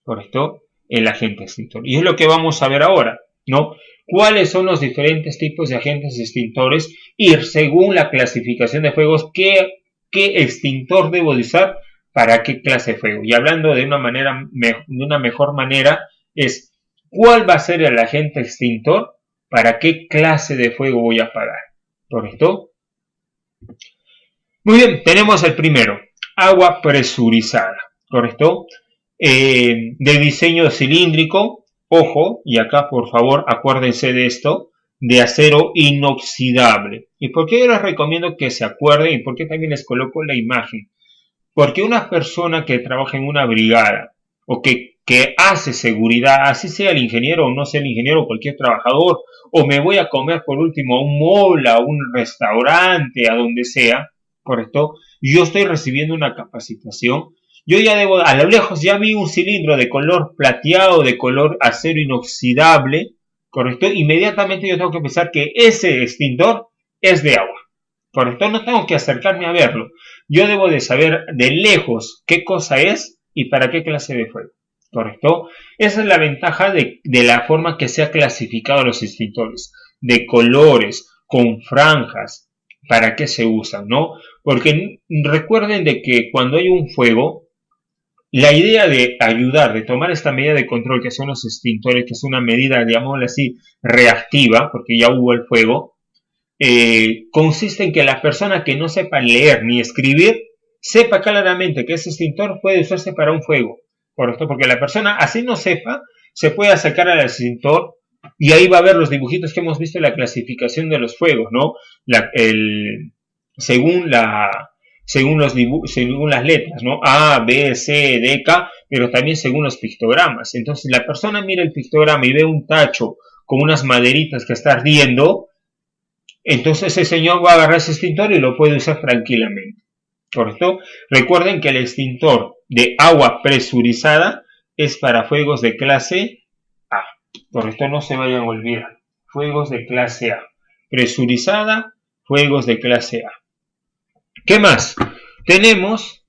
¿correcto? El agente extintor. Y es lo que vamos a ver ahora, ¿no? ¿Cuáles son los diferentes tipos de agentes extintores? Y según la clasificación de fuegos, ¿qué extintor debo de usar para qué clase de fuego? Y hablando de una mejor manera, es ¿cuál va a ser el agente extintor para qué clase de fuego voy a apagar? ¿Correcto? Muy bien, tenemos el primero, agua presurizada, ¿correcto? De diseño cilíndrico, ojo, y acá por favor acuérdense de esto, de acero inoxidable. ¿Y por qué yo les recomiendo que se acuerden y por qué también les coloco la imagen? Porque una persona que trabaja en una brigada o que hace seguridad, así sea el ingeniero o no sea el ingeniero, cualquier trabajador, o me voy a comer por último a un mall, a un restaurante, a donde sea, ¿correcto? Yo estoy recibiendo una capacitación. Yo ya debo, a lo lejos ya vi un cilindro de color plateado, de color acero inoxidable, ¿correcto? Inmediatamente yo tengo que pensar que ese extintor es de agua, ¿correcto? No tengo que acercarme a verlo. Yo debo de saber de lejos qué cosa es y para qué clase de fuego, ¿correcto? Esa es la ventaja de la forma que se ha clasificado los extintores, de colores, con franjas, para qué se usan, ¿no? Porque recuerden de que cuando hay un fuego, la idea de ayudar, de tomar esta medida de control que son los extintores, que es una medida, digámoslo así, reactiva, porque ya hubo el fuego, consiste en que la persona que no sepa leer ni escribir, sepa claramente que ese extintor puede usarse para un fuego, ¿correcto? Porque la persona, así no sepa, se puede acercar al extintor y ahí va a ver los dibujitos que hemos visto en la clasificación de los fuegos, ¿no? Según las letras, ¿no? A, B, C, D, K, pero también según los pictogramas. Entonces la persona mira el pictograma y ve un tacho con unas maderitas que está ardiendo, entonces ese señor va a agarrar ese extintor y lo puede usar tranquilamente, ¿correcto? Recuerden que el extintor de agua presurizada es para fuegos de clase A, ¿correcto? No se vayan a olvidar, fuegos de clase A, presurizada, fuegos de clase A. ¿Qué más? Tenemos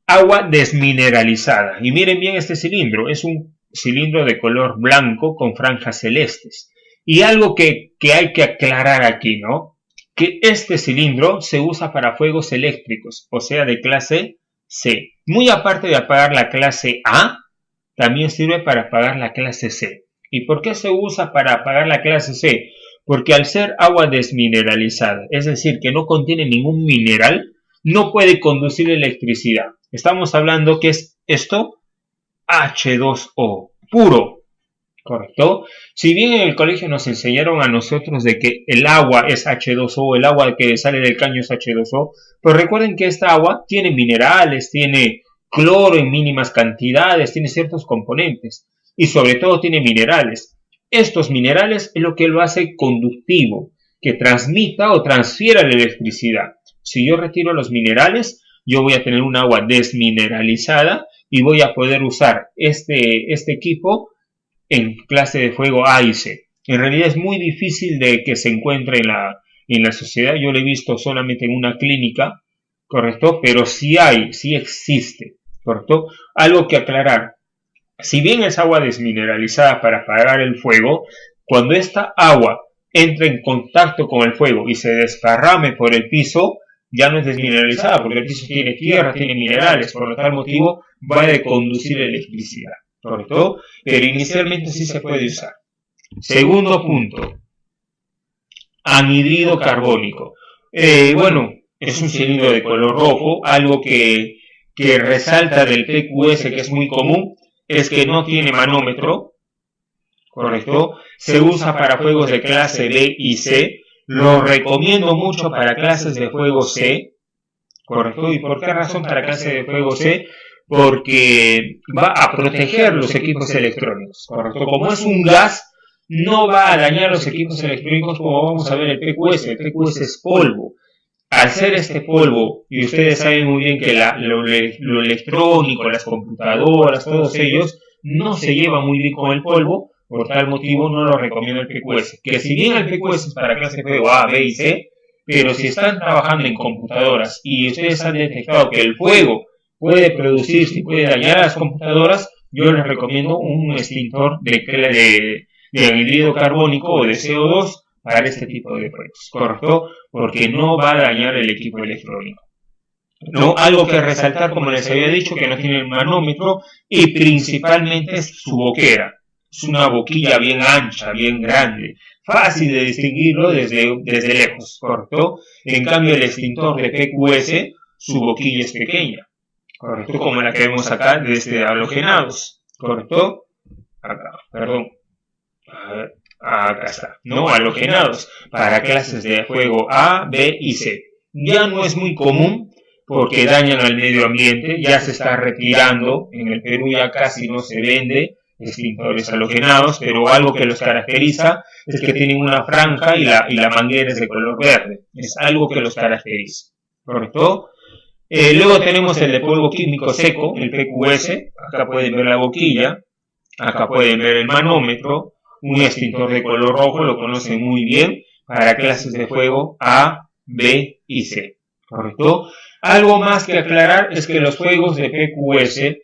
agua desmineralizada. Y miren bien este cilindro. Es un cilindro de color blanco con franjas celestes. Y algo que hay que aclarar aquí, ¿no? Que este cilindro se usa para fuegos eléctricos, o sea, de clase C. Muy aparte de apagar la clase A, también sirve para apagar la clase C. ¿Y por qué se usa para apagar la clase C? Porque al ser agua desmineralizada, es decir, que no contiene ningún mineral, no puede conducir electricidad. Estamos hablando que es esto H2O, puro, ¿correcto? Si bien en el colegio nos enseñaron a nosotros de que el agua es H2O, el agua que sale del caño es H2O, pues recuerden que esta agua tiene minerales, tiene cloro en mínimas cantidades, tiene ciertos componentes y sobre todo tiene minerales. Estos minerales es lo que lo hace conductivo, que transmita o transfiera la electricidad. Si yo retiro los minerales, yo voy a tener un agua desmineralizada y voy a poder usar este equipo en clase de fuego A y C. En realidad es muy difícil de que se encuentre en la sociedad. Yo lo he visto solamente en una clínica, ¿correcto? Pero sí hay, sí existe, ¿correcto? Algo que aclarar. Si bien es agua desmineralizada para apagar el fuego, cuando esta agua entra en contacto con el fuego y se desparrame por el piso, ya no es desmineralizada porque el piso tiene tierra, tiene minerales, por tal motivo va a conducir electricidad, ¿correcto? Pero inicialmente sí se puede usar. Segundo punto, anhidrido carbónico. Bueno, es un cilindro de color rojo, algo que que resalta del PQS, que es muy común, es que no tiene manómetro, ¿correcto? Se usa para fuegos de clase B y C. Lo recomiendo mucho para clases de fuego C, ¿correcto? ¿Y por qué razón para clase de fuego C? Porque va a proteger los equipos electrónicos, ¿correcto? Como es un gas, no va a dañar los equipos electrónicos como vamos a ver el PQS. El PQS es polvo. Al ser este polvo, y ustedes saben muy bien que lo electrónico, las computadoras, todos ellos, no se llevan muy bien con el polvo, por tal motivo no lo recomiendo el PQS. Que si bien el PQS es para clase de fuego A, B y C, pero si están trabajando en computadoras y ustedes han detectado que el fuego puede producirse y puede dañar a las computadoras, yo les recomiendo un extintor de anhídrido carbónico o de CO2 para este tipo de fuegos, ¿correcto? Porque no va a dañar el equipo electrónico. ¿No? Algo que resaltar, como les había dicho, que no tiene el manómetro y principalmente es su boquera. Es una boquilla bien ancha, bien grande, fácil de distinguirlo desde lejos, ¿correcto? En cambio, el extintor de PQS, su boquilla es pequeña, ¿correcto? Como la que vemos acá desde halogenados, ¿correcto? Acá, perdón. Acá está, ¿no? Halogenados para clases de fuego A, B y C. Ya no es muy común porque dañan al medio ambiente, ya se está retirando, en el Perú ya casi no se vende extintores halogenados, pero algo que los caracteriza es que tienen una franja y la manguera es de color verde, es algo que los caracteriza, ¿correcto? Luego tenemos el de polvo químico seco, el PQS, acá pueden ver la boquilla, acá pueden ver el manómetro, un extintor de color rojo, lo conocen muy bien, para clases de fuego A, B y C, ¿correcto? Algo más que aclarar es que los fuegos de PQS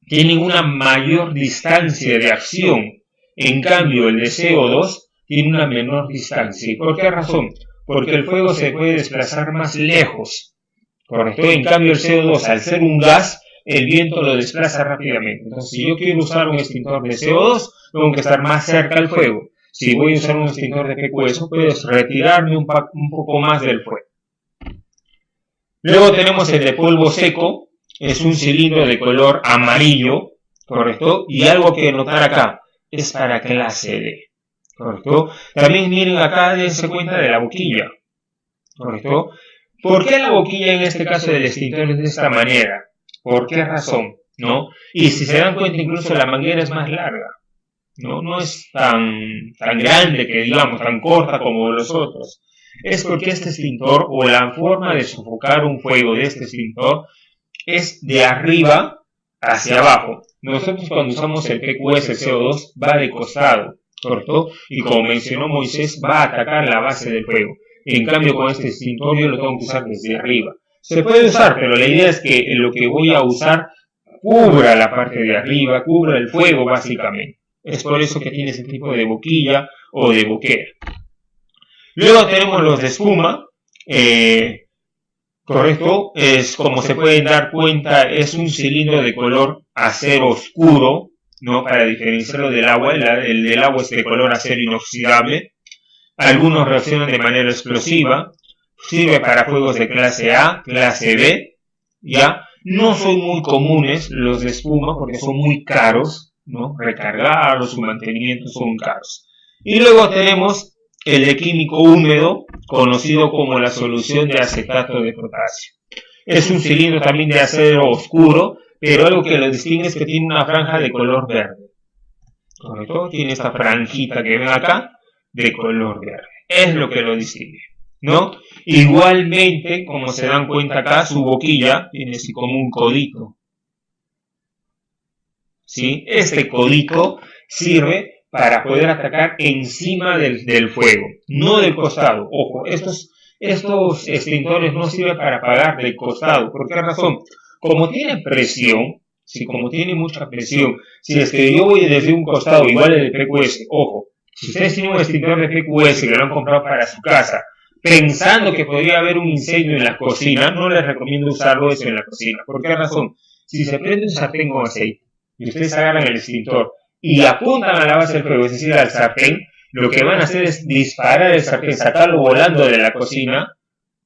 tienen una mayor distancia de acción, en cambio el de CO2 tiene una menor distancia. ¿Y por qué razón? Porque el fuego se puede desplazar más lejos, ¿correcto? En cambio el CO2, al ser un gas, el viento lo desplaza rápidamente. Entonces, si yo quiero usar un extintor de CO2, tengo que estar más cerca del fuego. Si voy a usar un extintor de PQS, puedo retirarme un poco más del fuego. Luego tenemos el de polvo seco, es un cilindro de color amarillo, ¿correcto? Y algo que notar acá, es para clase D, ¿correcto? También miren acá, dense cuenta de la boquilla, ¿correcto? ¿Por qué la boquilla en este caso del extintor es de esta manera? ¿Por qué razón? ¿No? Y si se dan cuenta, incluso la manguera es más larga, ¿no? No es tan grande que digamos, tan corta como los otros. Es porque este extintor o la forma de sofocar un fuego de este extintor es de arriba hacia abajo. Nosotros cuando usamos el PQS, el CO2, va de costado, ¿correcto? Y como mencionó Moisés, va a atacar la base del fuego. En cambio, con este extintor yo lo tengo que usar desde arriba. Se puede usar, pero la idea es que lo que voy a usar cubra la parte de arriba, cubra el fuego básicamente. Es por eso que tiene ese tipo de boquilla o de boquera. Luego tenemos los de espuma, correcto, es como se pueden dar cuenta, es un cilindro de color acero oscuro, ¿no? Para diferenciarlo del agua, el del agua es de color acero inoxidable. Algunos reaccionan de manera explosiva, sirve para fuegos de clase A, clase B, ¿ya? No son muy comunes los de espuma porque son muy caros, ¿no? Recargarlos, su mantenimiento son caros. Y luego tenemos el de químico húmedo, conocido como la solución de acetato de potasio. Es un cilindro también de acero oscuro, pero algo que lo distingue es que tiene una franja de color verde, ¿correcto? Tiene esta franjita que ven acá de color verde. Es lo que lo distingue, ¿no? Igualmente, como se dan cuenta acá, su boquilla tiene así como un codito, ¿sí? Este codito sirve para poder atacar encima del fuego, no del costado. Ojo, estos extintores no sirven para apagar del costado. ¿Por qué razón? Como tiene presión, ¿sí? Como tiene mucha presión, si es que yo voy desde un costado igual el de PQS, ojo, si ustedes tienen un extintor de PQS que lo han comprado para su casa, pensando que podría haber un incendio en la cocina, no les recomiendo usarlo eso en la cocina. ¿Por qué razón? Si se prende un sartén con aceite y ustedes agarran el extintor y apuntan a la base del fuego, es decir, al sartén, lo que van a hacer es disparar el sartén, sacarlo volando de la cocina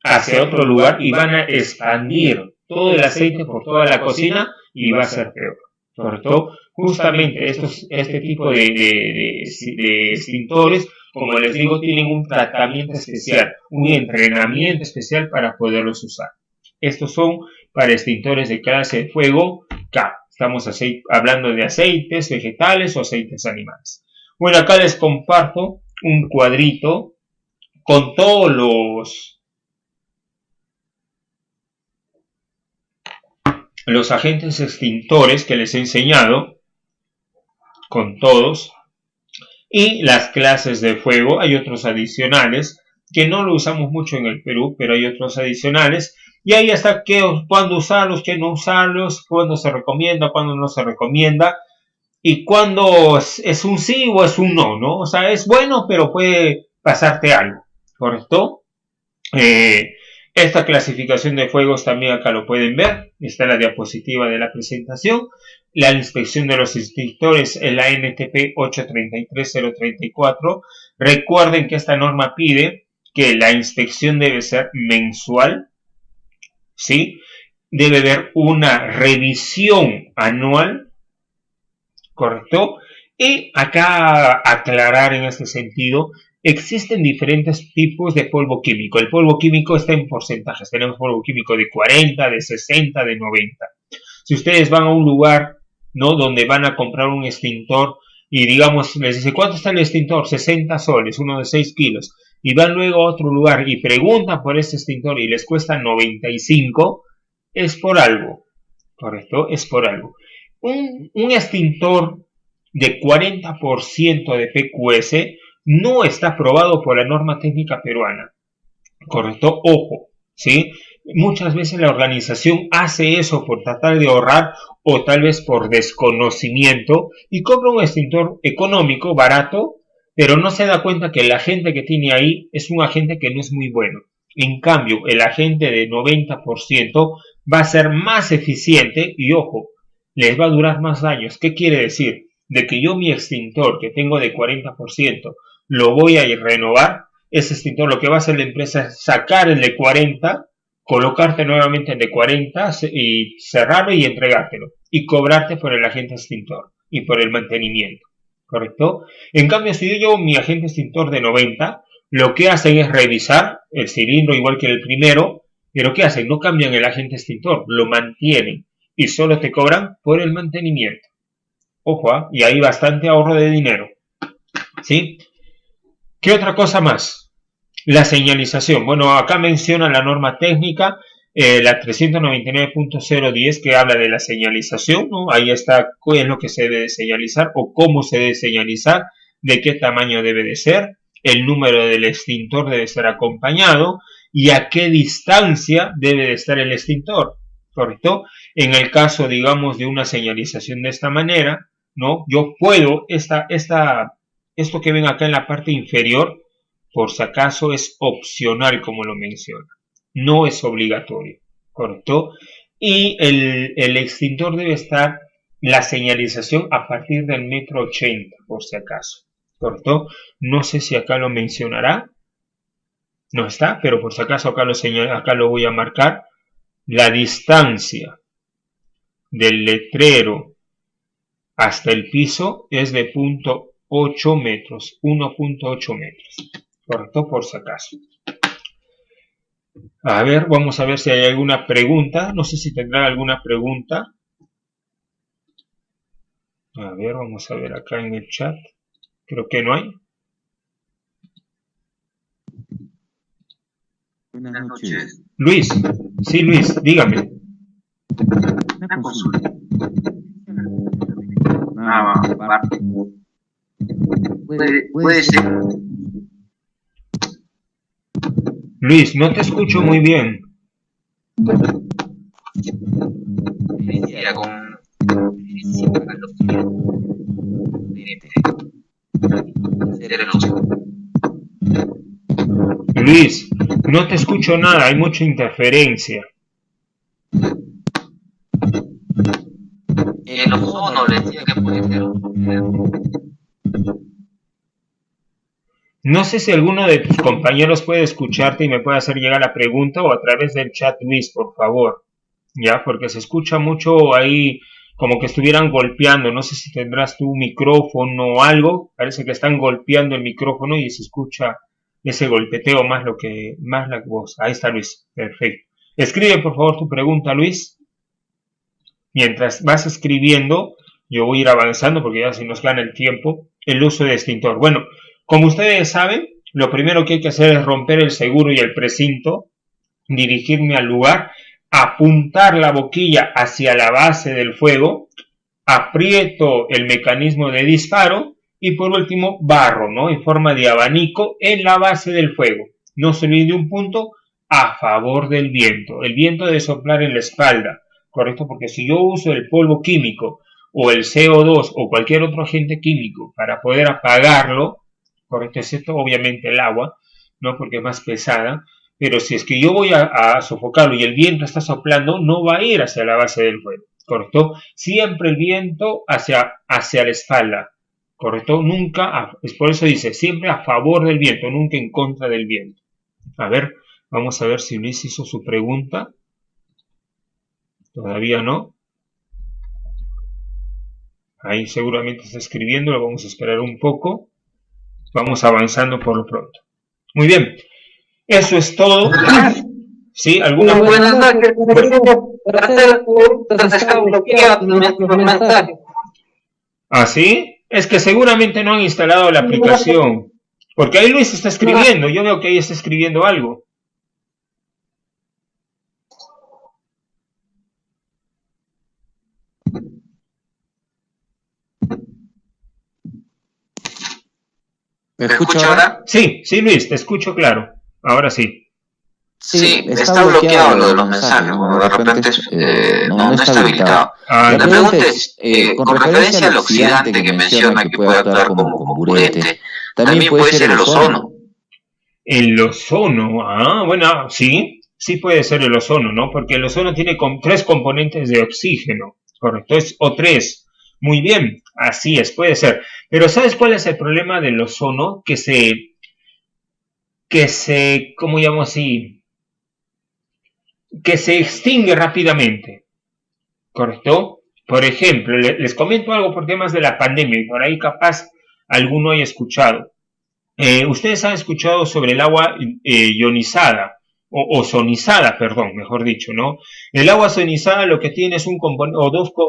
hacia otro lugar y van a expandir todo el aceite por toda la cocina y va a ser peor, ¿correcto? Justamente este tipo de extintores, como les digo, tienen un tratamiento especial, un entrenamiento especial para poderlos usar. Estos son para extintores de clase de fuego K. Estamos hablando de aceites vegetales o aceites animales. Bueno, acá les comparto un cuadrito con todos los agentes extintores que les he enseñado, con todos, y las clases de fuego. Hay otros adicionales que no lo usamos mucho en el Perú, pero hay otros adicionales. Y ahí está cuándo usarlos, qué no usarlos, cuándo se recomienda, cuándo no se recomienda, y cuándo es un sí o es un no, ¿no? O sea, es bueno, pero puede pasarte algo, ¿correcto? Esta clasificación de fuegos también acá lo pueden ver, está en la diapositiva de la presentación. La inspección de los extintores es la NTP 833034. Recuerden que esta norma pide que la inspección debe ser mensual, ¿sí? Debe haber una revisión anual, ¿correcto? Y acá aclarar en este sentido, existen diferentes tipos de polvo químico. El polvo químico está en porcentajes. Tenemos polvo químico de 40, de 60, de 90. Si ustedes van a un lugar, ¿no?, donde van a comprar un extintor y digamos, les dice, ¿cuánto está el extintor? 60 soles, uno de 6 kilos. Y van luego a otro lugar y preguntan por este extintor y les cuesta 95, es por algo, ¿correcto? Es por algo. Un extintor de 40% de PQS no está aprobado por la norma técnica peruana, ¿correcto? Ojo, ¿sí? Muchas veces la organización hace eso por tratar de ahorrar o tal vez por desconocimiento y compra un extintor económico, barato, pero no se da cuenta que el agente que tiene ahí es un agente que no es muy bueno. En cambio, el agente de 90% va a ser más eficiente y, ojo, les va a durar más años. ¿Qué quiere decir? De que yo mi extintor que tengo de 40% lo voy a renovar. Ese extintor lo que va a hacer la empresa es sacar el de 40, colocarte nuevamente el de 40 y cerrarlo y entregártelo y cobrarte por el agente extintor y por el mantenimiento, ¿correcto? En cambio, si yo llevo mi agente extintor de 90, lo que hacen es revisar el cilindro igual que el primero, pero ¿qué hacen? No cambian el agente extintor, lo mantienen y solo te cobran por el mantenimiento. Ojo, y hay bastante ahorro de dinero, ¿sí? ¿Qué otra cosa más? La señalización. Bueno, acá menciona la norma técnica, la 399.010, que habla de la señalización, ¿no? Ahí está qué es lo que se debe de señalizar o cómo se debe señalizar, de qué tamaño debe de ser, el número del extintor debe ser acompañado y a qué distancia debe de estar el extintor, ¿correcto? En el caso, digamos, de una señalización de esta manera, ¿no? Yo puedo, esto que ven acá en la parte inferior, por si acaso es opcional como lo menciona, no es obligatorio, ¿correcto? Y el extintor debe estar, la señalización a partir del 1,80 m, por si acaso, ¿correcto? No sé si acá lo mencionará, no está, pero por si acaso acá lo voy a marcar. La distancia del letrero hasta el piso es de 0.8 metros, 1.8 metros, ¿correcto? Por si acaso. A ver, vamos a ver si hay alguna pregunta. No sé si tendrán alguna pregunta. A ver, vamos a ver acá en el chat. Creo que no hay. Buenas noches. Luis. Sí, Luis, dígame. Una consulta. Puede ser. Luis, no te escucho muy bien. Luis, no te escucho nada, hay mucha interferencia. El ozono le decía que puede ser. No sé si alguno de tus compañeros puede escucharte y me puede hacer llegar la pregunta o a través del chat, Luis, por favor. ya, porque se escucha mucho ahí como que estuvieran golpeando, no sé si tendrás tu micrófono o algo, parece que están golpeando el micrófono y se escucha ese golpeteo más la voz. Ahí está Luis, perfecto. Escribe por favor tu pregunta, Luis. Mientras vas escribiendo, yo voy a ir avanzando porque ya se nos gana el tiempo, el uso de extintor. Bueno, como ustedes saben, lo primero que hay que hacer es romper el seguro y el precinto, dirigirme al lugar, apuntar la boquilla hacia la base del fuego, aprieto el mecanismo de disparo y por último barro, ¿no? En forma de abanico en la base del fuego. No se olvide un punto a favor del viento. El viento debe soplar en la espalda, ¿correcto? Porque si yo uso el polvo químico o el CO2 o cualquier otro agente químico para poder apagarlo, ¿correcto? Excepto obviamente el agua, ¿no? Porque es más pesada. Pero si es que yo voy a sofocarlo y el viento está soplando, no va a ir hacia la base del fuego, ¿correcto? Siempre el viento hacia la espalda, ¿correcto? Nunca, es por eso dice, siempre a favor del viento, nunca en contra del viento. A ver, vamos a ver si Luis hizo su pregunta. Todavía no. Ahí seguramente está escribiendo, lo vamos a esperar un poco. Vamos avanzando por lo pronto. Muy bien. Eso es todo. ¿Sí? ¿Alguna Buenas noches. Para hacer preguntas está bloqueado el mensaje. ¿Ah, sí? Es que seguramente no han instalado la aplicación. Porque ahí Luis está escribiendo. Yo veo que ahí está escribiendo algo. ¿Me escucha ahora? Sí, sí, Luis, te escucho claro. Ahora sí. Sí, está bloqueado lo de los mensajes. Bueno, de repente no está habilitado. La pregunta es, con referencia al oxidante que menciona que puede actuar como comburente, también puede ser el ozono. El ozono, bueno, sí, sí puede ser el ozono, ¿no? Porque el ozono tiene 3 componentes de oxígeno, ¿correcto? Es O3. Muy bien, así es, puede ser. Pero ¿sabes cuál es el problema del ozono? Que ¿cómo llamo así? Que se extingue rápidamente, ¿correcto? Por ejemplo, les comento algo por temas de la pandemia y por ahí capaz alguno haya escuchado. Ustedes han escuchado sobre el agua ionizada, o ozonizada, perdón, mejor dicho, ¿no? El agua ozonizada lo que tiene es un componente,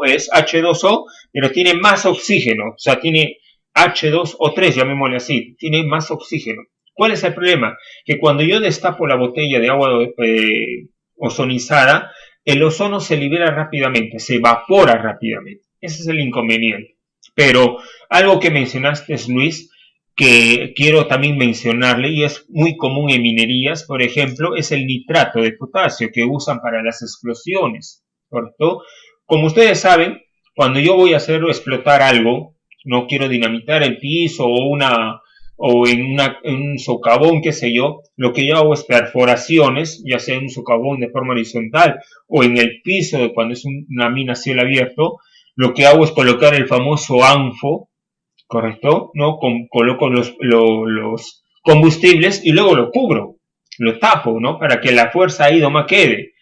es H2O, pero tiene más oxígeno, o sea, tiene H2O3, llamémosle así, tiene más oxígeno. ¿Cuál es el problema? Que cuando yo destapo la botella de agua ozonizada, el ozono se libera rápidamente, se evapora rápidamente. Ese es el inconveniente. Pero algo que mencionaste, Luis, que quiero también mencionarle, y es muy común en minerías, por ejemplo, es el nitrato de potasio que usan para las explosiones, ¿correcto? Como ustedes saben, cuando yo voy a hacer explotar algo, no quiero dinamitar el piso o en un socavón, qué sé yo, lo que yo hago es perforaciones, ya sea en un socavón de forma horizontal o en el piso cuando es una mina a cielo abierto, lo que hago es colocar el famoso ANFO, ¿correcto? ¿No? Coloco los combustibles y luego lo cubro, lo tapo, ¿no? Para que la fuerza ahí no quede.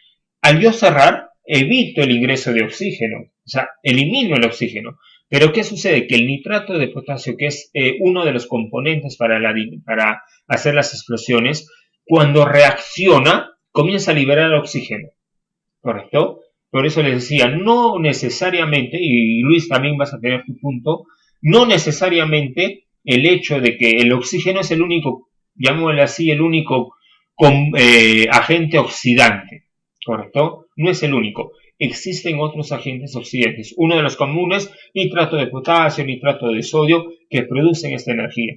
Al yo cerrar, evito el ingreso de oxígeno, o sea, elimino el oxígeno. Pero ¿qué sucede? Que el nitrato de potasio, que es uno de los componentes para hacer las explosiones, cuando reacciona, comienza a liberar oxígeno, ¿correcto? Por eso les decía, no necesariamente, y Luis también vas a tener tu punto, no necesariamente el hecho de que el oxígeno es el único, llamémosle así, el único agente oxidante, ¿correcto? No es el único. Existen otros agentes oxidantes. Uno de los comunes, nitrato de potasio, nitrato de sodio, que producen esta energía.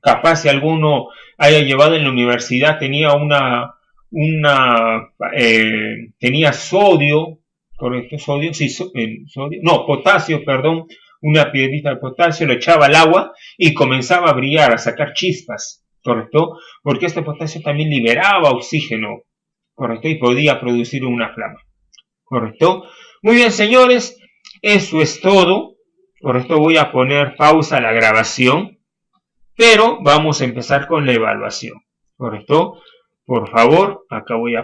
Capaz si alguno haya llevado en la universidad, tenía tenía sodio, ¿correcto? Sodio, sí, sodio, no, potasio, perdón, una piedrita de potasio, lo echaba al agua y comenzaba a brillar, a sacar chispas, ¿correcto? Porque este potasio también liberaba oxígeno, ¿correcto? Y podía producir una flama, ¿correcto? Muy bien, señores, eso es todo. Por esto voy a poner pausa a la grabación, pero vamos a empezar con la evaluación, ¿correcto? Por favor, acá voy a